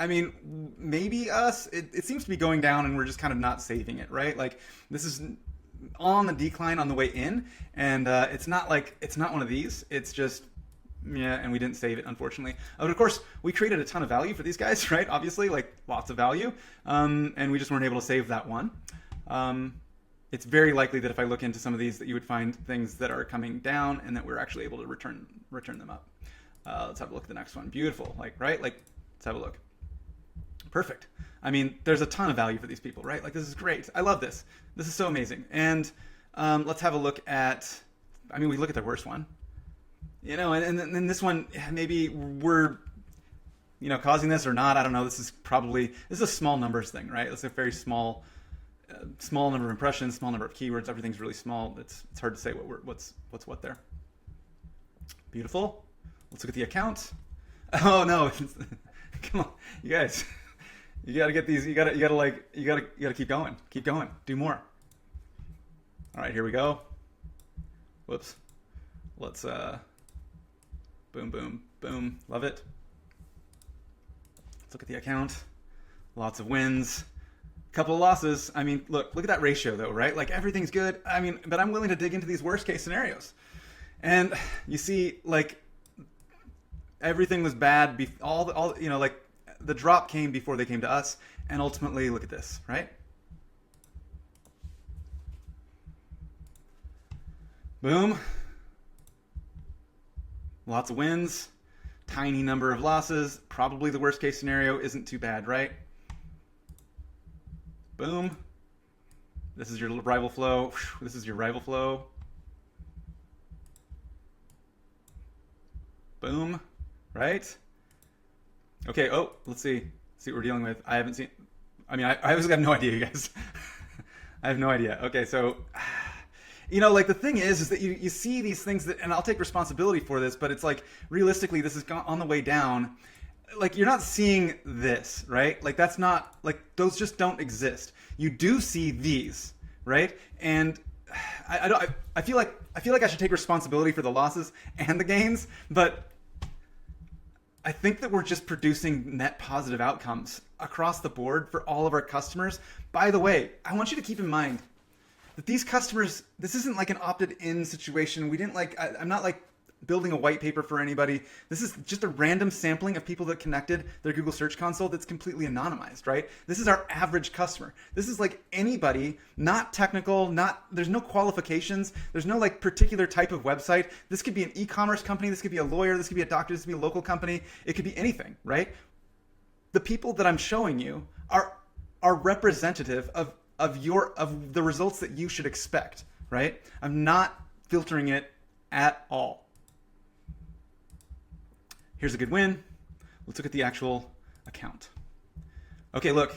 I mean, maybe us. It seems to be going down and we're just kind of not saving it, right? Like, this is on the decline on the way in, and it's not one of these. It's just, yeah, and we didn't save it, unfortunately. But of course, we created a ton of value for these guys, right? Obviously, like, lots of value, and we just weren't able to save that one. It's very likely that if I look into some of these, that you would find things that are coming down and that we're actually able to return them up. Let's have a look at the next one. Beautiful, like, right? Like, let's have a look. Perfect. I mean, there's a ton of value for these people, right? Like, this is great. I love this. This is so amazing. And let's have a look at, I mean, we look at the worst one. You know, and then this one, maybe we're, you know, causing this or not. I don't know. This is a small numbers thing, right? It's a very small number of impressions, small number of keywords. Everything's really small. It's hard to say what's what there. Beautiful. Let's look at the account. Oh no! Come on, you guys. You gotta get these. You gotta keep going. Keep going. Do more. All right, here we go. Whoops. Let's boom, boom, boom. Love it. Let's look at the account. Lots of wins. Couple of losses. I mean, look at that ratio though, right? Like, everything's good. I mean, but I'm willing to dig into these worst case scenarios. And you see, like, everything was bad. All you know, like, the drop came before they came to us. And ultimately, look at this, right? Boom. Lots of wins. Tiny number of losses. Probably the worst case scenario isn't too bad, right? Boom. This is your RivalFlow. This is your RivalFlow. Boom. Right? Okay, oh, let's see. See what we're dealing with. I haven't seen... I mean, I obviously have no idea, you guys. I have no idea. Okay, so... You know, like, the thing is that you see these things that... And I'll take responsibility for this, but it's like, realistically, this is on the way down. Like, you're not seeing this, right? Like, that's not, like, those just don't exist. You do see these, right? And I feel like I should take responsibility for the losses and the gains, but I think that we're just producing net positive outcomes across the board for all of our customers. By the way, I want you to keep in mind that these customers, this isn't like an opted-in situation. We didn't I'm not like building a white paper for anybody. This is just a random sampling of people that connected their Google Search Console that's completely anonymized, right? This is our average customer. This is like anybody, not technical, there's no qualifications. There's no like particular type of website. This could be an e-commerce company. This could be a lawyer. This could be a doctor. This could be a local company. It could be anything, right? The people that I'm showing you are representative of the results that you should expect, right? I'm not filtering it at all. Here's a good win. Let's look at the actual account. Okay, look,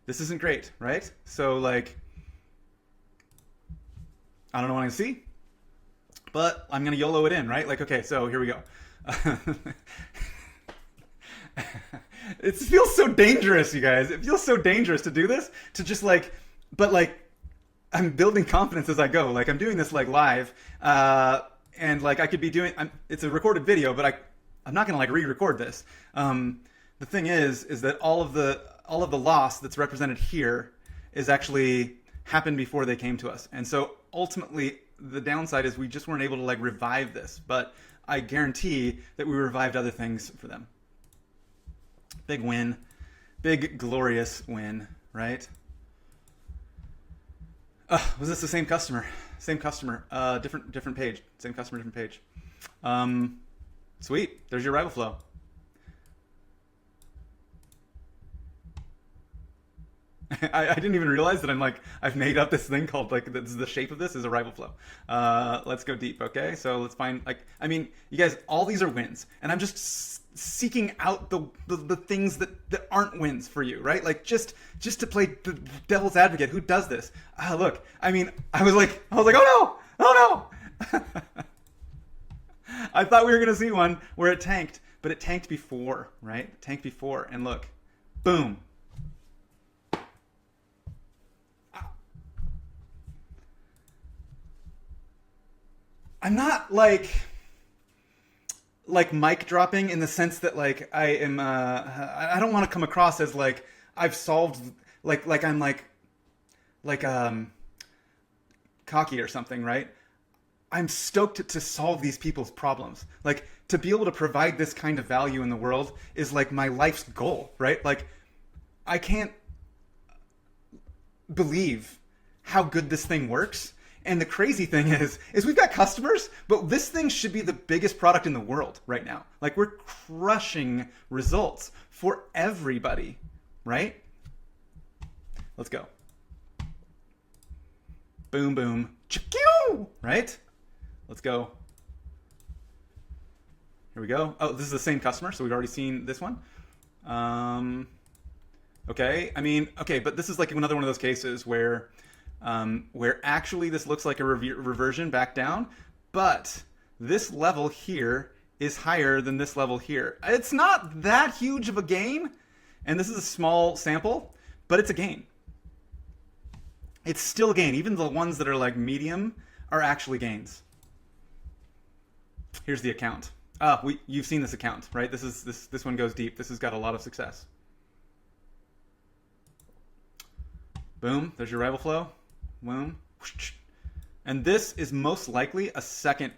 this isn't great, right? So, like, I don't know what I see, but I'm gonna YOLO it in, right? Like, okay, so here we go. It feels so dangerous, you guys. It feels so dangerous to do this, to just like, but like, I'm building confidence as I go. Like, I'm doing this like live, and like I could be doing, it's a recorded video, but I'm not gonna like re-record this. The thing is that all of the loss that's represented here is actually happened before they came to us. And so ultimately the downside is we just weren't able to like revive this, but I guarantee that we revived other things for them. Big win, big glorious win, right? Was this the same customer? Same customer, different page. Same customer, different page. Sweet. There's your RivalFlow. I didn't even realize that I've made up this thing called like the shape of this is a RivalFlow. Let's go deep. Okay, so let's find I mean, you guys, all these are wins, and I'm just seeking out the things that aren't wins for you, right? Like just to play the devil's advocate. Who does this? Look, I mean, I was like, oh no. I thought we were going to see one where it tanked, but it tanked before, right? It tanked before, and look, boom. I'm not like, like mic dropping in the sense that like I am I don't want to come across as like I've solved like I'm like cocky or something, right? I'm stoked to solve these people's problems. Like to be able to provide this kind of value in the world is like my life's goal, right? Like I can't believe how good this thing works. And the crazy thing is we've got customers, but this thing should be the biggest product in the world right now. Like we're crushing results for everybody, right? Let's go. Boom, boom, chicka, right? Let's go. Here we go. Oh, this is the same customer, so we've already seen this one. Okay, I mean, okay, but this is like another one of those cases where actually this looks like a reversion back down, but this level here is higher than this level here. It's not that huge of a gain, and this is a small sample, but it's a gain. It's still a gain. Even the ones that are like medium are actually gains. Here's the account. You've seen this account, right? This one goes deep. This has got a lot of success. Boom, there's your RivalFlow. Boom. And this is most likely a second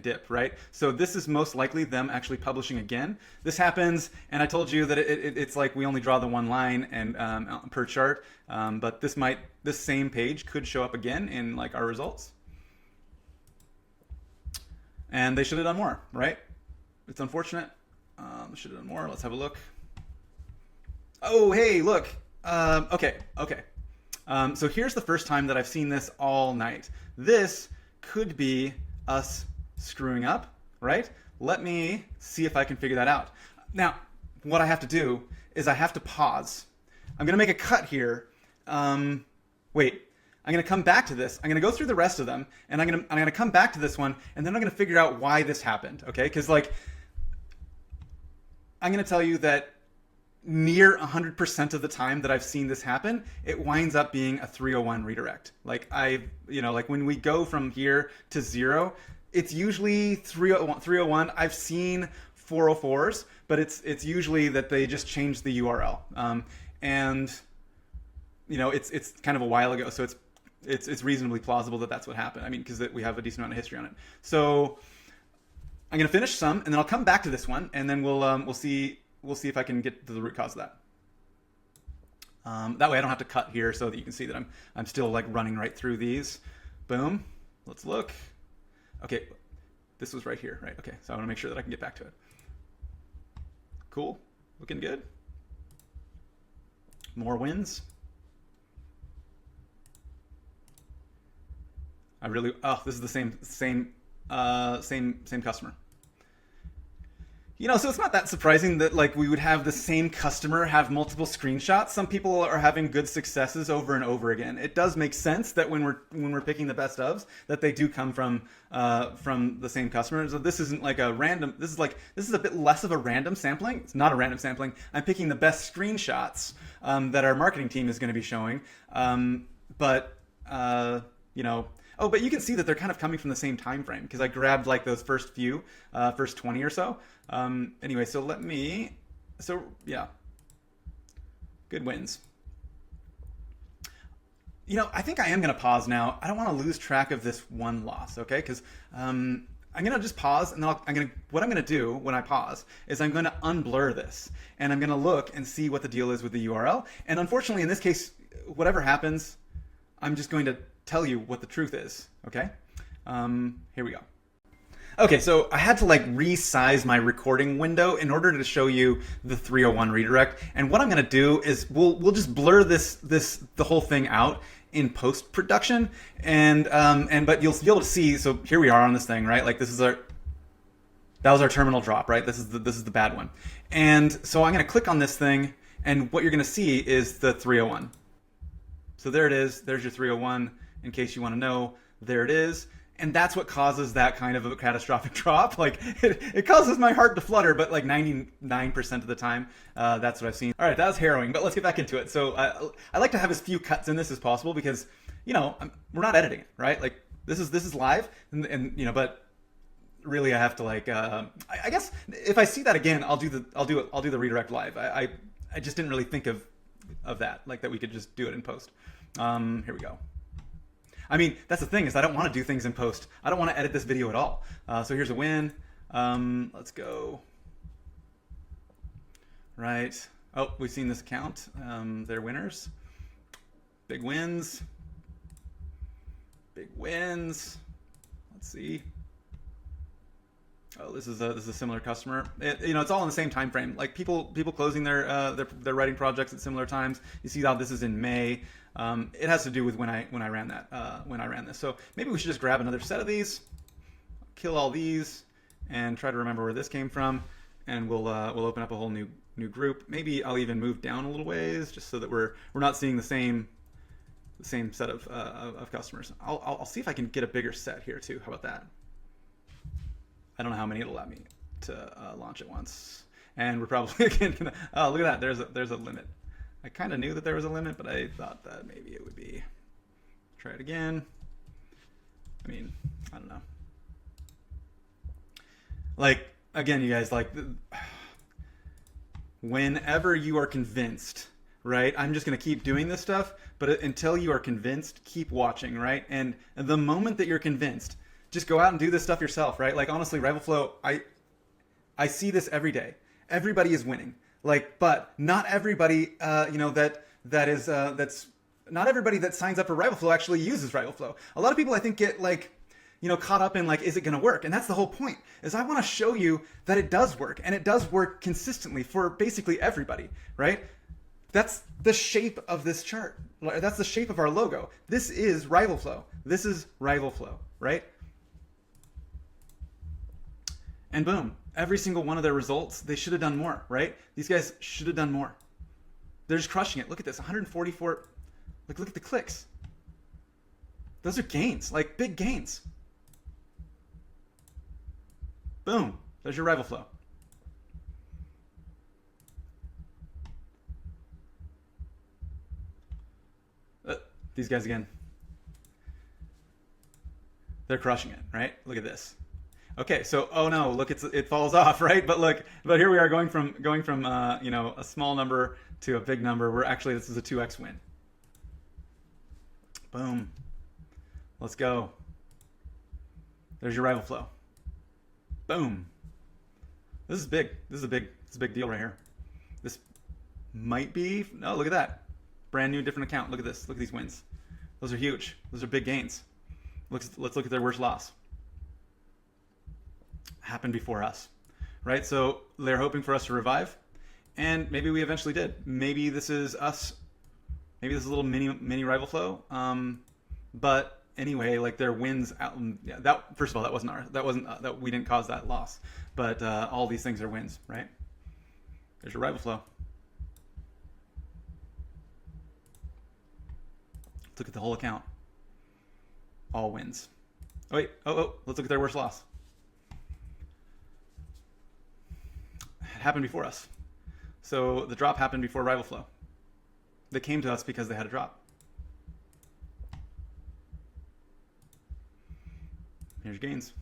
dip, right? So this is most likely them actually publishing again. This happens, and I told you that it's like we only draw the one line and per chart, but this same page could show up again in like our results. And they should have done more, right? It's unfortunate. They should have done more. Let's have a look. Oh, hey, look. Okay. So here's the first time that I've seen this all night. This could be us screwing up, right? Let me see if I can figure that out. Now, what I have to do is I have to pause. I'm going to make a cut here. Wait. I'm going to come back to this. I'm going to go through the rest of them, and I'm going to come back to this one, and then I'm going to figure out why this happened, okay? Because, like, I'm going to tell you that near 100% of the time that I've seen this happen, it winds up being a 301 redirect. Like, like when we go from here to 0, it's usually 301. I've seen 404s, but it's usually that they just change the URL. And, it's kind of a while ago, so it's reasonably plausible that that's what happened. I mean, because we have a decent amount of history on it. So I'm going to finish some, and then I'll come back to this one, and then we'll see if I can get to the root cause of that. That way I don't have to cut here, so that you can see that I'm still like running right through these. Boom. Let's look. Okay, this was right here, right? Okay, so I want to make sure that I can get back to it. Cool. Looking good. More wins. This is the same customer. So it's not that surprising that like we would have the same customer have multiple screenshots. Some people are having good successes over and over again. It does make sense that when we're picking the best ofs, that they do come from the same customer. So this isn't like a random. This is a bit less of a random sampling. It's not a random sampling. I'm picking the best screenshots that our marketing team is going to be showing. But you can see that they're kind of coming from the same time frame because I grabbed like those first 20 or so. Anyway, good wins. I think I am going to pause now. I don't want to lose track of this one loss, okay? Because I'm going to just pause, and then what I'm going to do when I pause is I'm going to unblur this, and I'm going to look and see what the deal is with the URL. And unfortunately, in this case, whatever happens, I'm just going to tell you what the truth is, okay? Here we go. Okay, so I had to like resize my recording window in order to show you the 301 redirect. And what I'm going to do is we'll just blur the whole thing out in post-production, but you'll be able to see. So here we are on this thing, right? Like that was our terminal drop, right? This is the bad one. And so I'm going to click on this thing, and what you're going to see is the 301. So there it is. There's your 301. In case you want to know, there it is. And that's what causes that kind of a catastrophic drop. Like it causes my heart to flutter, but like 99% of the time, that's what I've seen. All right, that was harrowing, but let's get back into it. So I like to have as few cuts in this as possible because, we're not editing it, right? Like this is live, and but really I have to like, I guess if I see that again, I'll do the redirect live. I just didn't really think of that, like that we could just do it in post. Here we go. I mean, that's the thing is I don't want to do things in post. I don't want to edit this video at all. So here's a win. Let's go. Right. Oh, we've seen this count. They're winners. Big wins. Big wins. Let's see. Oh, this is a similar customer. It's all in the same time frame. Like people closing their writing projects at similar times. You see how this is in May. It has to do with when I ran this. So maybe we should just grab another set of these, kill all these, and try to remember where this came from, and we'll open up a whole new group. Maybe I'll even move down a little ways just so that we're not seeing the same set of customers. I'll see if I can get a bigger set here too. How about that? I don't know how many it'll allow me to launch at once. And we're probably again gonna, oh, look at that, there's a limit. I kind of knew that there was a limit, but I thought that maybe it would be. Try it again. I mean, I don't know. Like, again, you guys, like, whenever you are convinced, right? I'm just going to keep doing this stuff, but until you are convinced, keep watching, right? And the moment that you're convinced, just go out and do this stuff yourself, right? Like, honestly, RivalFlow, I see this every day. Everybody is winning. Like, but not everybody, that's not everybody that signs up for RivalFlow actually uses RivalFlow. A lot of people, I think, get like, caught up in like, is it going to work? And that's the whole point, is I want to show you that it does work, and it does work consistently for basically everybody, right? That's the shape of this chart. That's the shape of our logo. This is RivalFlow. This is RivalFlow, right? And boom, every single one of their results, they should have done more, right? These guys should have done more. They're just crushing it. Look at this, 144. Look at the clicks. Those are gains, like big gains. Boom, there's your RivalFlow. These guys again. They're crushing it, right? Look at this. Okay, so oh no, look, it falls off, right? But here we are going from a small number to a big number. This is a 2x win. Boom. Let's go. There's your RivalFlow. Boom. This is big. This is a big deal right here. This might be, no, look at that. Brand new, different account. Look at this. Look at these wins. Those are huge. Those are big gains. Let's look at their worst loss. Happened before us, right? So they're hoping for us to revive, and maybe we eventually did. Maybe this is us. Maybe this is a little mini RivalFlow. But anyway, like their wins out. Yeah, that first of all, that wasn't ours. That we didn't cause that loss. But all these things are wins, right? There's your RivalFlow. Let's look at the whole account. All wins. Oh wait. Oh, let's look at their worst loss. Happened before us. So the drop happened before RivalFlow. They came to us because they had a drop. Here's your gains.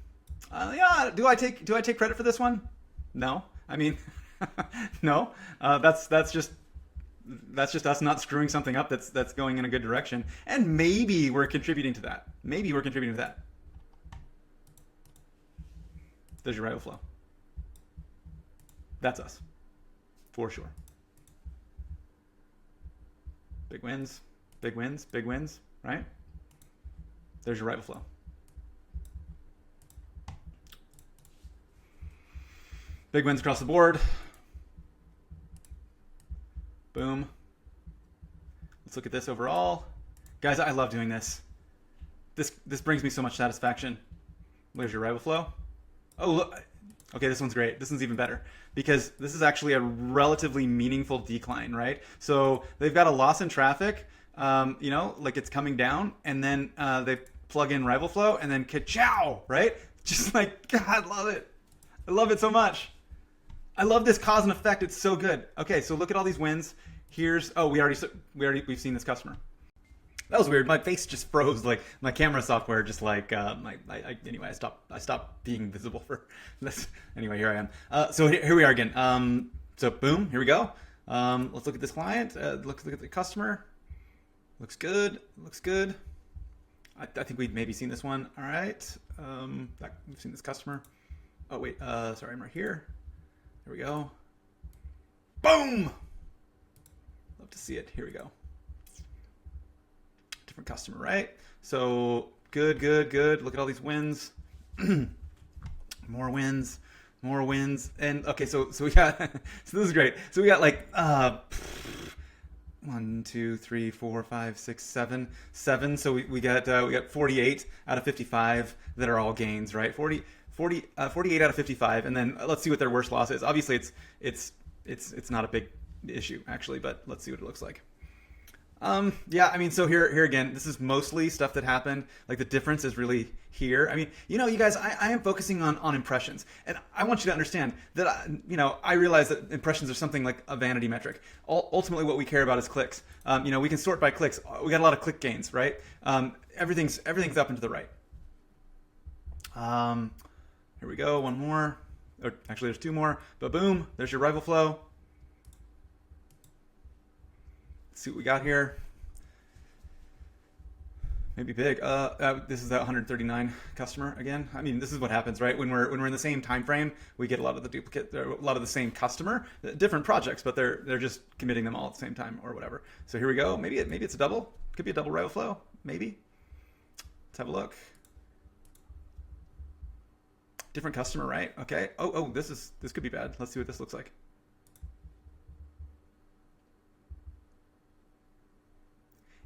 Yeah, do I take credit for this one? No. I mean, no. That's just us not screwing something up that's going in a good direction, and maybe we're contributing to that. There's your RivalFlow. That's us, for sure. Big wins, big wins, big wins, right? There's your RivalFlow. Big wins across the board. Boom. Let's look at this overall. Guys, I love doing this. This brings me so much satisfaction. There's your RivalFlow. Oh, look. Okay, this one's great. This one's even better because this is actually a relatively meaningful decline, right? So they've got a loss in traffic, like it's coming down, and then they plug in RivalFlow, and then ka-chow, right? Just like, God, I love it. I love it so much. I love this cause and effect. It's so good. Okay, so look at all these wins. We've seen this customer. That was weird. My face just froze. Like my camera software just like anyway. I stopped being visible for this. Anyway, here I am. So here we are again. So boom, here we go. Let's look at this client. Look at the customer. Looks good. Looks good. I think we've maybe seen this one. All right. We've seen this customer. Oh wait. Sorry, I'm right here. There we go. Boom. Love to see it. Here we go. Different customer, right? So good, good, good. Look at all these wins. More wins, more wins. And okay, so we got so this is great. So we got like 1, 2, 3, 4, 5, 6, 7. So we got 48 out of 55 that are all gains, right? 48 out of 55, and then let's see what their worst loss is. Obviously, it's not a big issue actually, but let's see what it looks like. Yeah, I mean, so here again, this is mostly stuff that happened. Like the difference is really here. I mean, you guys, I am focusing on impressions, and I want you to understand that, I realize that impressions are something like a vanity metric. Ultimately, what we care about is clicks. We can sort by clicks. We got a lot of click gains, right? Everything's up and to the right. Here we go, one more. Or actually, there's 2 more. But boom, there's your RivalFlow. See what we got here. Maybe big. This is that 139 customer again. I mean, this is what happens, right? When we're in the same time frame, we get a lot of the duplicate, a lot of the same customer, different projects, but they're just committing them all at the same time or whatever. So here we go. Maybe it's a double. Could be a double RivalFlow. Maybe. Let's have a look. Different customer, right? Okay. Oh, this could be bad. Let's see what this looks like.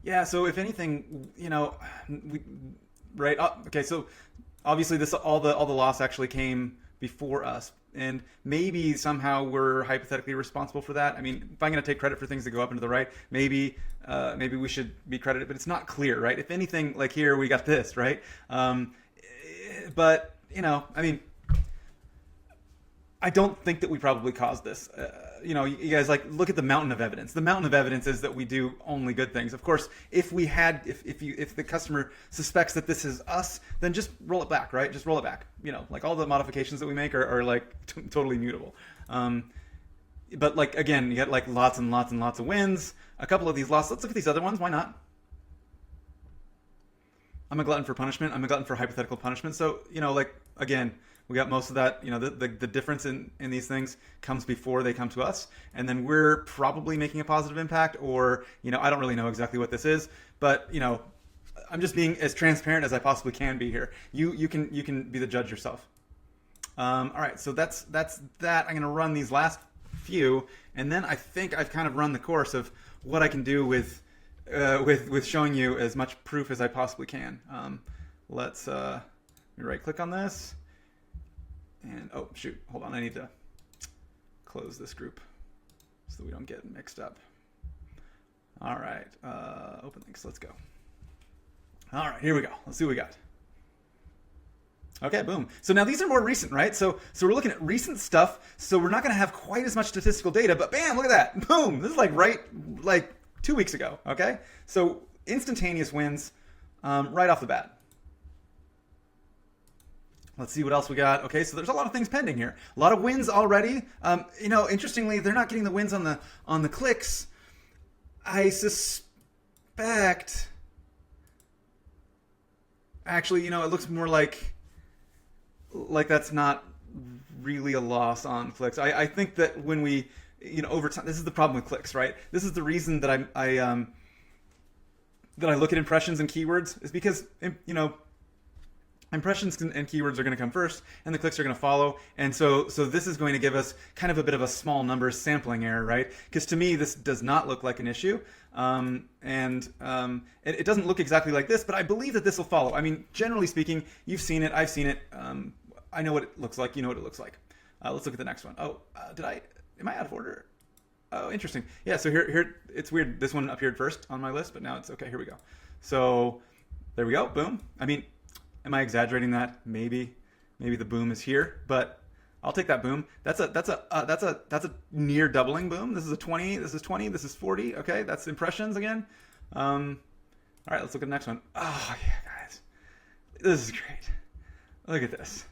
Yeah, so if anything, right? Okay, so obviously all the loss actually came before us, and maybe somehow we're hypothetically responsible for that. I mean, if I'm going to take credit for things that go up and to the right, maybe we should be credited, but it's not clear, right? If anything, like here we got this, right? But I mean, I don't think that we probably caused this. You guys, like, look at the mountain of evidence. The mountain of evidence is that we do only good things. Of course, if the customer suspects that this is us, then just roll it back, right? Just roll it back. Like all the modifications that we make are like totally mutable. But like, again, you get like lots and lots and lots of wins. A couple of these losses. Let's look at these other ones. Why not? I'm a glutton for punishment. I'm a glutton for hypothetical punishment. So, like, again, we got most of that. The difference in these things comes before they come to us. And then we're probably making a positive impact, or, I don't really know exactly what this is, but, I'm just being as transparent as I possibly can be here. You can be the judge yourself. All right. So that's that. I'm going to run these last few, and then I think I've kind of run the course of what I can do with showing you as much proof as I possibly can. Let's let me right click on this, and oh shoot, hold on, I need to close this group so that we don't get mixed up. All right, open links, let's go. All right, here we go. Let's see what we got. Okay, boom. So now these are more recent, right? So we're looking at recent stuff. So we're not going to have quite as much statistical data, but bam, look at that. Boom. This is like 2 weeks ago. Okay. So instantaneous wins right off the bat. Let's see what else we got. Okay. So there's a lot of things pending here. A lot of wins already. Interestingly, they're not getting the wins on the clicks. I suspect, actually, it looks more like that's not really a loss on clicks. I think that when we, over time, this is the problem with clicks, right? This is the reason that I look at impressions and keywords, is because, impressions and keywords are going to come first, and the clicks are going to follow. And so this is going to give us kind of a bit of a small numbers sampling error, right? Because to me, this does not look like an issue. It doesn't look exactly like this, but I believe that this will follow. I mean, generally speaking, you've seen it, I've seen it. I know what it looks like. You know what it looks like. Let's look at the next one. Oh, am I out of order? Oh, interesting. Yeah, so here, it's weird. This one appeared first on my list, but now it's okay. Here we go. So there we go. Boom. I mean, am I exaggerating that? Maybe the boom is here, but I'll take that boom. That's a near doubling boom. This is a 20. This is 20. This is 40. Okay, that's impressions again. All right, let's look at the next one. Oh yeah, guys, this is great. Look at this.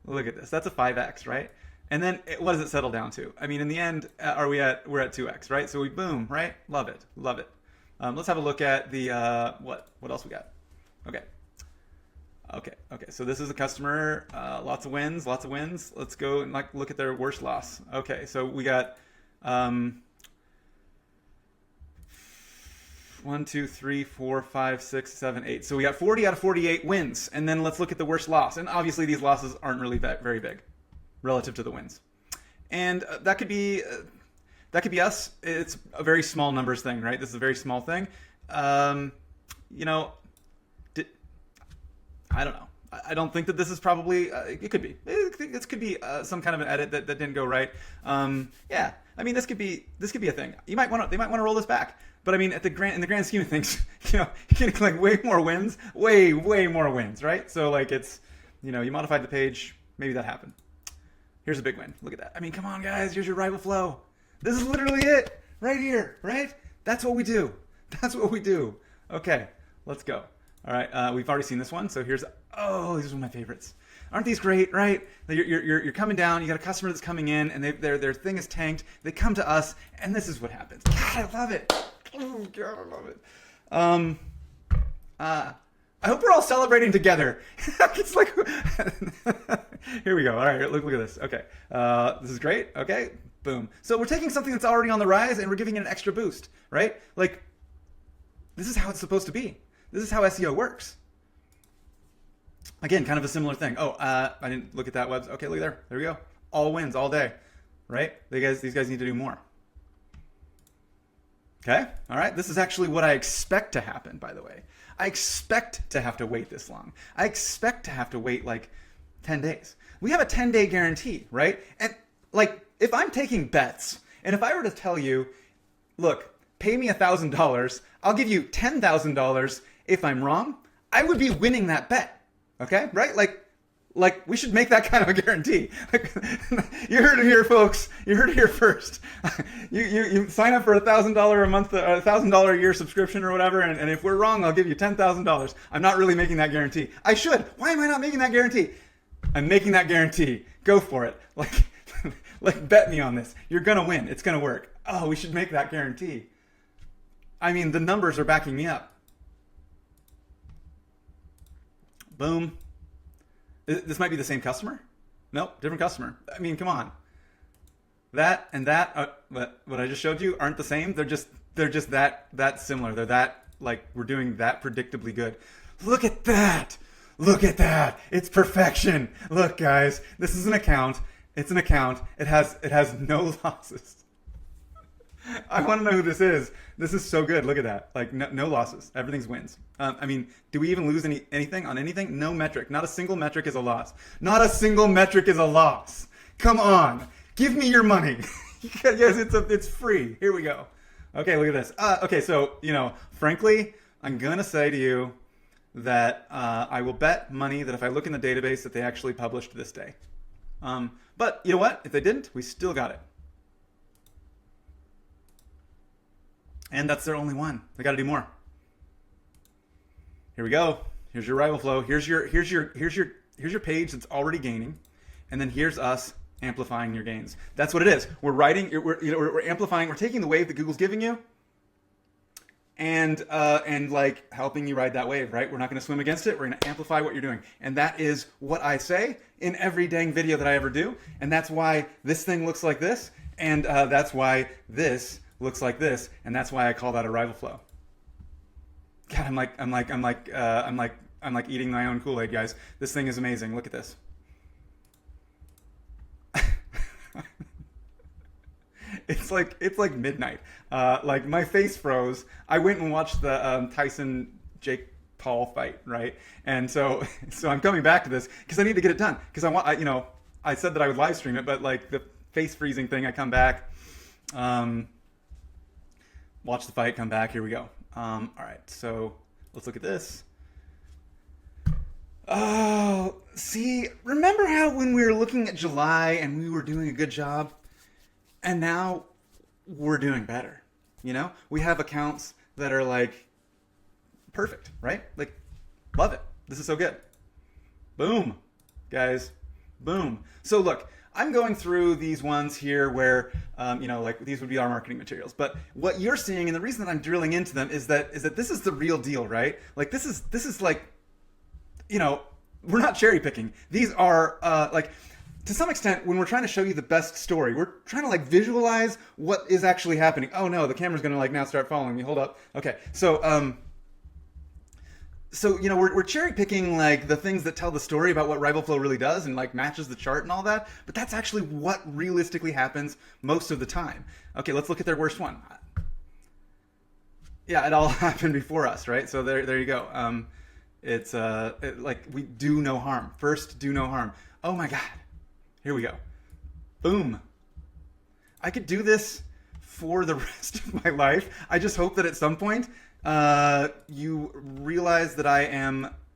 Look at this. That's a 5x, right? And then what does it settle down to? I mean, in the end, we're at 2x, right? So we boom, right? Love it, love it. Let's have a look at the what else we got? Okay. So this is a customer, lots of wins. Let's go and look at their worst loss. Okay, so we got 1, 2, 3, 4, 5, 6, 7, 8. So we got 40 out of 48 wins. And then let's look at the worst loss. And obviously these losses aren't really very big relative to the wins. And that could be us. It's a very small numbers thing, right? This is a very small thing. You know, I don't know. I don't think that this is probably. It could be. This could be some kind of an edit that didn't go right. Yeah. I mean, this could be a thing. They might want to roll this back. But I mean, in the grand scheme of things, you know, you're getting like way more wins, way more wins, right? So like it's, you know, you modified the page, maybe that happened. Here's a big win. Look at that. I mean, come on, guys. Here's your RivalFlow. This is literally it, right here, right? That's what we do. That's what we do. Okay, let's go. All right, we've already seen this one, so here's, oh, these are one of my favorites. Aren't these great, right? You're coming down, you got a customer that's coming in, and their thing is tanked. They come to us, and this is what happens. God, I love it. Oh, God, I love it. I hope we're all celebrating together. It's like, here we go. All right, look at this. Okay, this is great. Okay, boom. So we're taking something that's already on the rise, and we're giving it an extra boost, right? Like, this is how it's supposed to be. This is how SEO works. Again, kind of a similar thing. Oh, I didn't look at that website. Okay, look there. There we go. All wins all day, right? These guys need to do more. Okay, all right. This is actually what I expect to happen, by the way. I expect to have to wait this long. I expect to have to wait like 10 days. We have a 10-day guarantee, right? And like, if I'm taking bets, and if I were to tell you, look, pay me $1,000, I'll give you $10,000 if I'm wrong, I would be winning that bet. Okay, right? Like we should make that kind of a guarantee. You heard it here, folks. You heard it here first. You sign up for $1,000 a month, $1,000 a year subscription or whatever, and if we're wrong, I'll give you $10,000. I'm not really making that guarantee. I should. Why am I not making that guarantee? I'm making that guarantee. Go for it. Like bet me on this. You're gonna win. It's gonna work. Oh, we should make that guarantee. I mean, the numbers are backing me up. Boom. This might be the same customer. Nope, different customer. I mean, come on. That and that, what I just showed you, aren't the same. They're just that similar. They're that, like, we're doing that predictably good. Look at that. Look at that. It's perfection. Look, guys, this is an account. It's an account. It has no losses. I want to know who this is. This is so good. Look at that. Like, no losses. Everything's wins. I mean, do we even lose anything on anything? No metric. Not a single metric is a loss. Not a single metric is a loss. Come on. Give me your money. Yes, it's free. Here we go. Okay, look at this. Okay, so, you know, frankly, I'm going to say to you that I will bet money that if I look in the database that they actually published this day. But you know what? If they didn't, we still got it. And that's their only one. They got to do more. Here we go. Here's your RivalFlow. Here's your page that's already gaining, and then here's us amplifying your gains. That's what it is. We're we're amplifying. We're taking the wave that Google's giving you, and like helping you ride that wave. Right? We're not going to swim against it. We're going to amplify what you're doing, and that is what I say in every dang video that I ever do. And that's why this thing looks like this, and that's why this looks like this, and that's why I call that a RivalFlow. God, I'm like eating my own Kool-Aid, guys. This thing is amazing. Look at this. It's like midnight. Like my face froze. I went and watched the Tyson Jake Paul fight, right? And so I'm coming back to this because I need to get it done because I said that I would live stream it, but like the face freezing thing, I come back. Watch the fight, come back. Here we go. All right, so let's look at this. Oh, see, remember how when we were looking at July and we were doing a good job, and now we're doing better. You know, we have accounts that are like perfect, right? Like, love it. This is so good. Boom, guys. Boom. So look, I'm going through these ones here where, like these would be our marketing materials. But what you're seeing, and the reason that I'm drilling into them is that this is the real deal, right? Like this is like, we're not cherry picking. These are like, to some extent, when we're trying to show you the best story, we're trying to like visualize what is actually happening. Oh no, the camera's gonna like now start following me. Hold up. Okay, so we're cherry picking like the things that tell the story about what RivalFlow really does and like matches the chart and all that. But that's actually what realistically happens most of the time. Okay, let's look at their worst one. Yeah, it all happened before us, right? So there you go. It's like we do no harm. First, do no harm. Oh my God. Here we go. Boom. I could do this for the rest of my life. I just hope that at some point you realize that I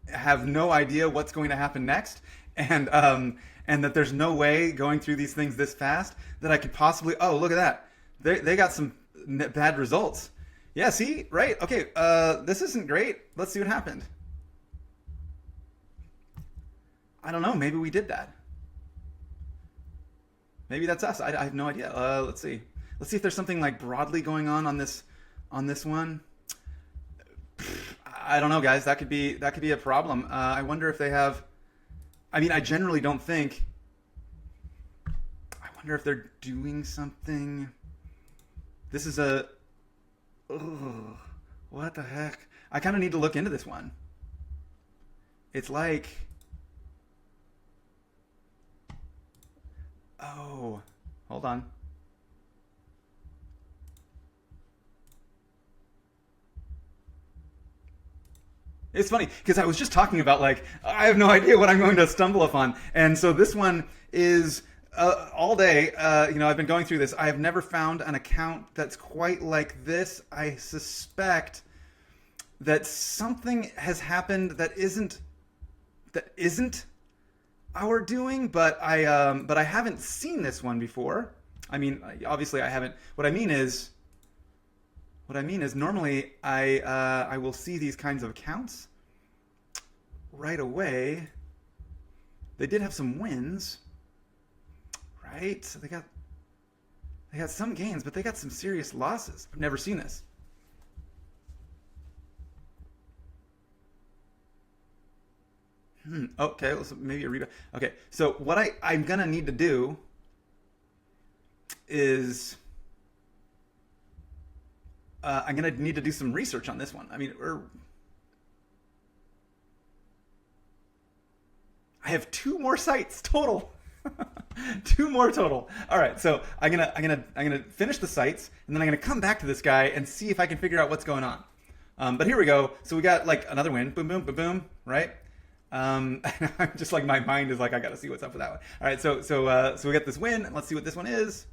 have no idea what's going to happen next, and that there's no way going through these things this fast that I could possibly. Oh, look at that. They got some bad results. Yeah, see? Right? Okay, this isn't great. Let's see what happened. I don't know. Maybe we did that. Maybe that's us. I have no idea. Let's see. Let's see if there's something like broadly going on this one. I don't know, guys. That could be a problem. I wonder if they have. I mean, I generally don't think. I wonder if they're doing something. This is a. Ugh, what the heck? I kind of need to look into this one. It's like. Oh, hold on. It's funny because I was just talking about like I have no idea what I'm going to stumble upon, and so this one is all day. I've been going through this. I have never found an account that's quite like this. I suspect that something has happened that isn't our doing, but I haven't seen this one before. I mean, obviously I haven't. What I mean is normally I will see these kinds of accounts right away. They did have some wins, right? So they got some gains, but they got some serious losses. I've never seen this. Okay, so maybe a rebound. Okay, so what I'm gonna need to do is I'm gonna need to do some research on this one. I mean, I have 2 more sites total. 2 more total. All right, so I'm gonna finish the sites, and then I'm gonna come back to this guy and see if I can figure out what's going on. But here we go. So we got like another win. Boom, boom, boom, boom. Right. I'm just like my mind is like I gotta see what's up with that one. All right, so we got this win. Let's see what this one is.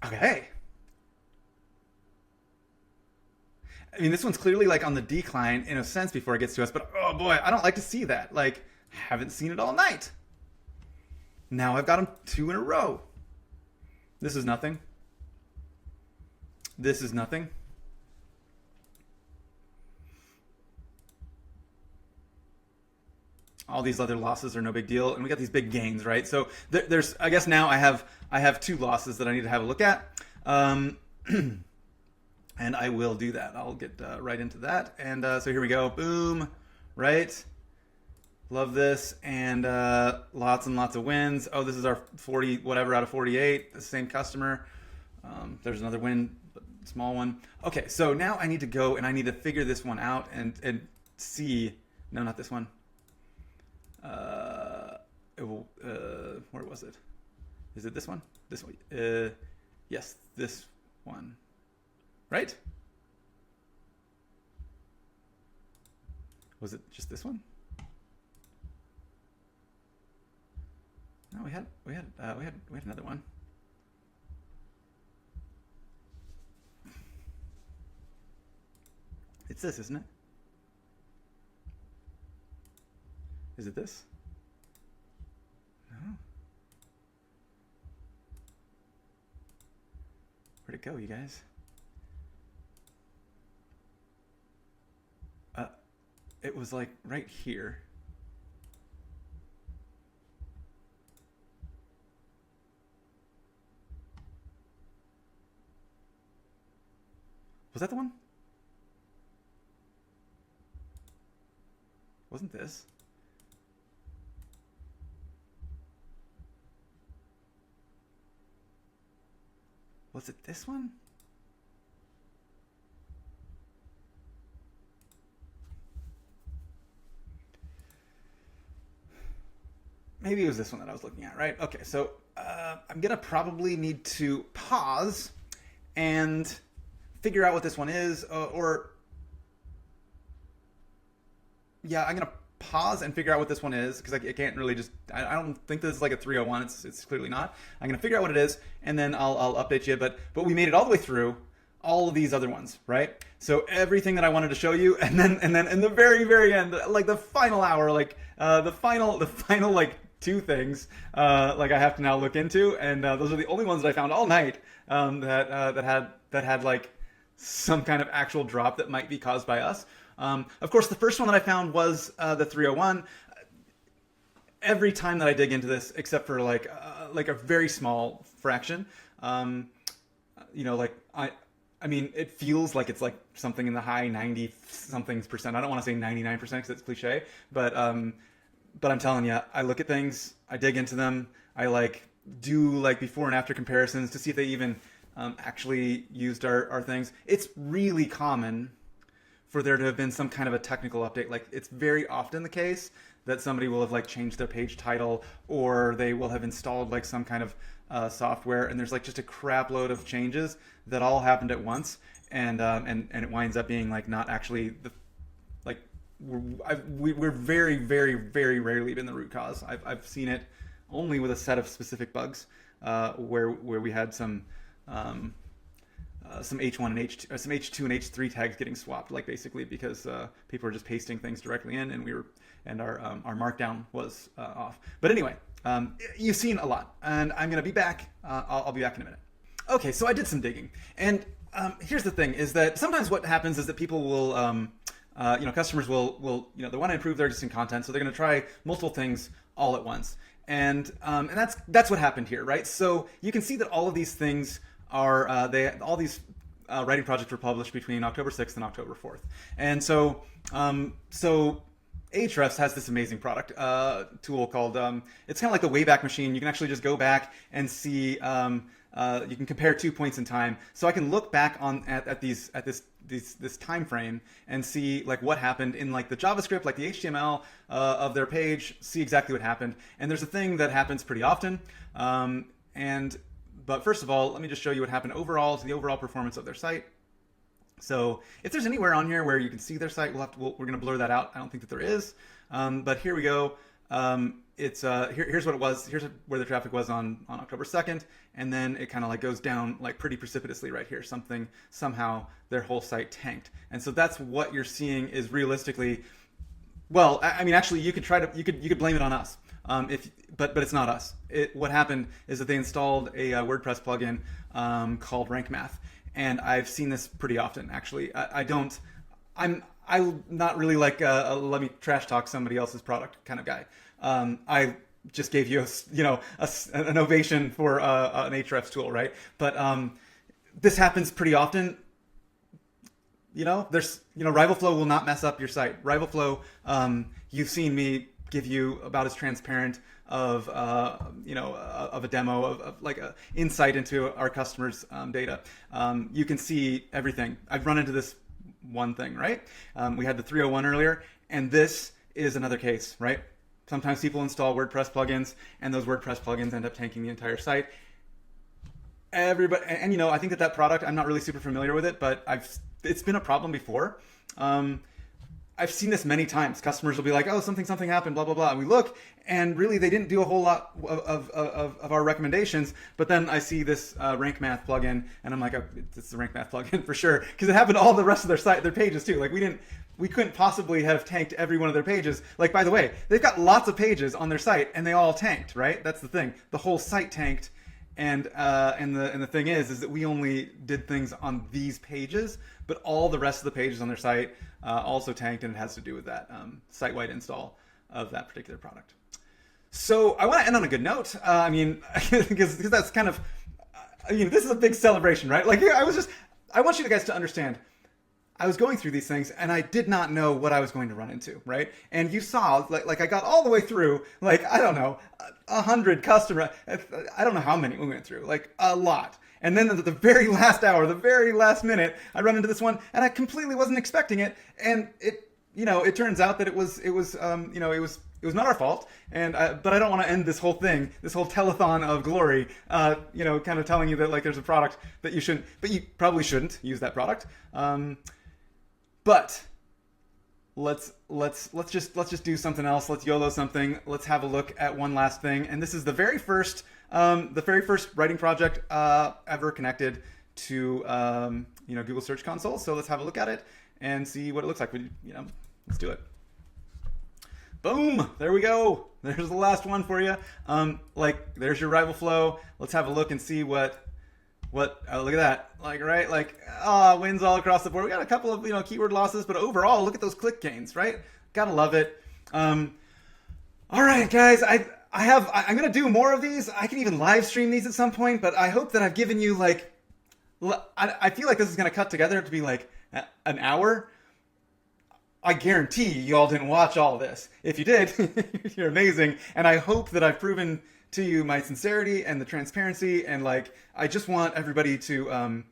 Okay. I mean, this one's clearly like on the decline in a sense before it gets to us, but oh boy, I don't like to see that. Like, haven't seen it all night. Now I've got them 2 in a row. This is nothing. This is nothing. All these other losses are no big deal, and we got these big gains, right? So there's, I guess now I have 2 losses that I need to have a look at, and I will do that. I'll get right into that, and so here we go. Boom, right? Love this, and lots and lots of wins. Oh, this is our 40 whatever out of 48. The same customer. There's another win, small one. Okay, so now I need to go and I need to figure this one out and see. No, not this one. Where was it? Is it this one? This one? Yes, this one. Right? Was it just this one? No, we had another one. It's this, isn't it? Is it this? No. Where'd it go, you guys? It was like right here. Was that the one? Wasn't this? Was it this one? Maybe it was this one that I was looking at, right? Okay, so I'm gonna probably need to pause and figure out what this one is, yeah, I'm gonna pause and figure out what this one is because I can't really just. I don't think this is like a 301. It's clearly not. I'm gonna figure out what it is and then I'll update you. But we made it all the way through all of these other ones, right? So everything that I wanted to show you, and then in the very end, like the final hour, like the final like two things, like I have to now look into, and those are the only ones that I found all night that had like some kind of actual drop that might be caused by us. Of course, the first one that I found was the 301. Every time that I dig into this, except for like a very small fraction, like I mean, it feels like it's like something in the high 90-something%. I don't want to say 99% because it's cliche, but I'm telling you, I look at things, I dig into them, I like do like before and after comparisons to see if they even actually used our things. It's really common for there to have been some kind of a technical update. Like it's very often the case that somebody will have like changed their page title, or they will have installed like some kind of software, and there's like just a crap load of changes that all happened at once, and it winds up being like not actually the like we're very rarely been the root cause. I've seen it only with a set of specific bugs where we had some H1 and H2, some H2 and H3 tags getting swapped, like basically because people were just pasting things directly in, and our markdown was off. But anyway, you've seen a lot, and I'm gonna be back. I'll be back in a minute. Okay, so I did some digging, and here's the thing: is that sometimes what happens is that people will, customers will, they want to improve their existing content, so they're gonna try multiple things all at once, and that's what happened here, right? So you can see that all of these things are all these writing projects were published between October 6th and October 4th. And so Ahrefs has this amazing product tool called it's kind of like the Wayback Machine. You can actually just go back and see you can compare 2 points in time. So I can look back at this time frame and see like what happened in like the JavaScript, like the HTML of their page, see exactly what happened. And there's a thing that happens pretty often. But first of all, let me just show you what happened overall to the overall performance of their site. So if there's anywhere on here where you can see their site, we're going to blur that out. I don't think that there is. But here we go. Here's what it was. Here's where the traffic was on October 2nd. And then it kind of like goes down like pretty precipitously right here. Somehow their whole site tanked. And so that's what you're seeing is realistically, well, I mean, actually you could blame it on us. But it's not us. What happened is that they installed a WordPress plugin called Rank Math, and I've seen this pretty often. Actually, I'm not really like a let me trash talk somebody else's product kind of guy. I just gave you an ovation for an Ahrefs tool, right? But this happens pretty often. RivalFlow will not mess up your site. RivalFlow, you've seen me give you about as transparent of a demo of like a insight into our customers' data. You can see everything. I've run into this one thing, right? We had the 301 earlier, and this is another case, right? Sometimes people install WordPress plugins, and those WordPress plugins end up tanking the entire site. Everybody, and I think that product, I'm not really super familiar with it, but it's been a problem before. I've seen this many times. Customers will be like, oh, something happened, blah, blah, blah. And we look, and really they didn't do a whole lot of our recommendations. But then I see this rank math plugin, and I'm like, oh, it's the rank math plugin for sure. Because it happened to all the rest of their pages too. Like we couldn't possibly have tanked every one of their pages. Like, by the way, they've got lots of pages on their site, and they all tanked, right? That's the thing. The whole site tanked. And the thing is that we only did things on these pages, but all the rest of the pages on their site also tanked, and it has to do with that site-wide install of that particular product. So I want to end on a good note. I mean, because that's kind of, this is a big celebration, right? Like, I want you guys to understand. I was going through these things, and I did not know what I was going to run into, right? And you saw, like I got all the way through, like, I don't know, 100 customer, I don't know how many we went through, like a lot. And then at the very last hour, the very last minute, I run into this one, and I completely wasn't expecting it. And it turns out that it was not our fault. And but I don't want to end this whole thing, this whole telethon of glory, kind of telling you that like there's a product that you shouldn't, but you probably shouldn't use that product. But let's just do something else. Let's YOLO something. Let's have a look at one last thing. And this is the very first writing project ever connected to Google Search Console. So let's have a look at it and see what it looks like. Let's do it. Boom! There we go. There's the last one for you. There's your RivalFlow. Let's have a look and see what. Oh, look at that. Wins all across the board. We got a couple of, keyword losses, but overall, look at those click gains, right? Gotta love it. All right, guys, I'm going to do more of these. I can even live stream these at some point, but I hope that I've given you, I feel like this is going to cut together to be like an hour. I guarantee you all didn't watch all of this. If you did, you're amazing. And I hope that I've proven to you my sincerity and the transparency, and I just want everybody to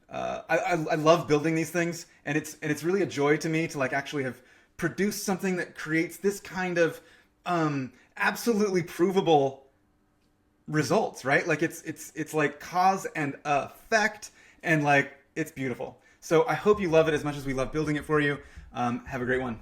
I love building these things, and it's really a joy to me to actually have produced something that creates this kind of absolutely provable results, right? It's like cause and effect, and it's beautiful. So I hope you love it as much as we love building it for you. Have a great one.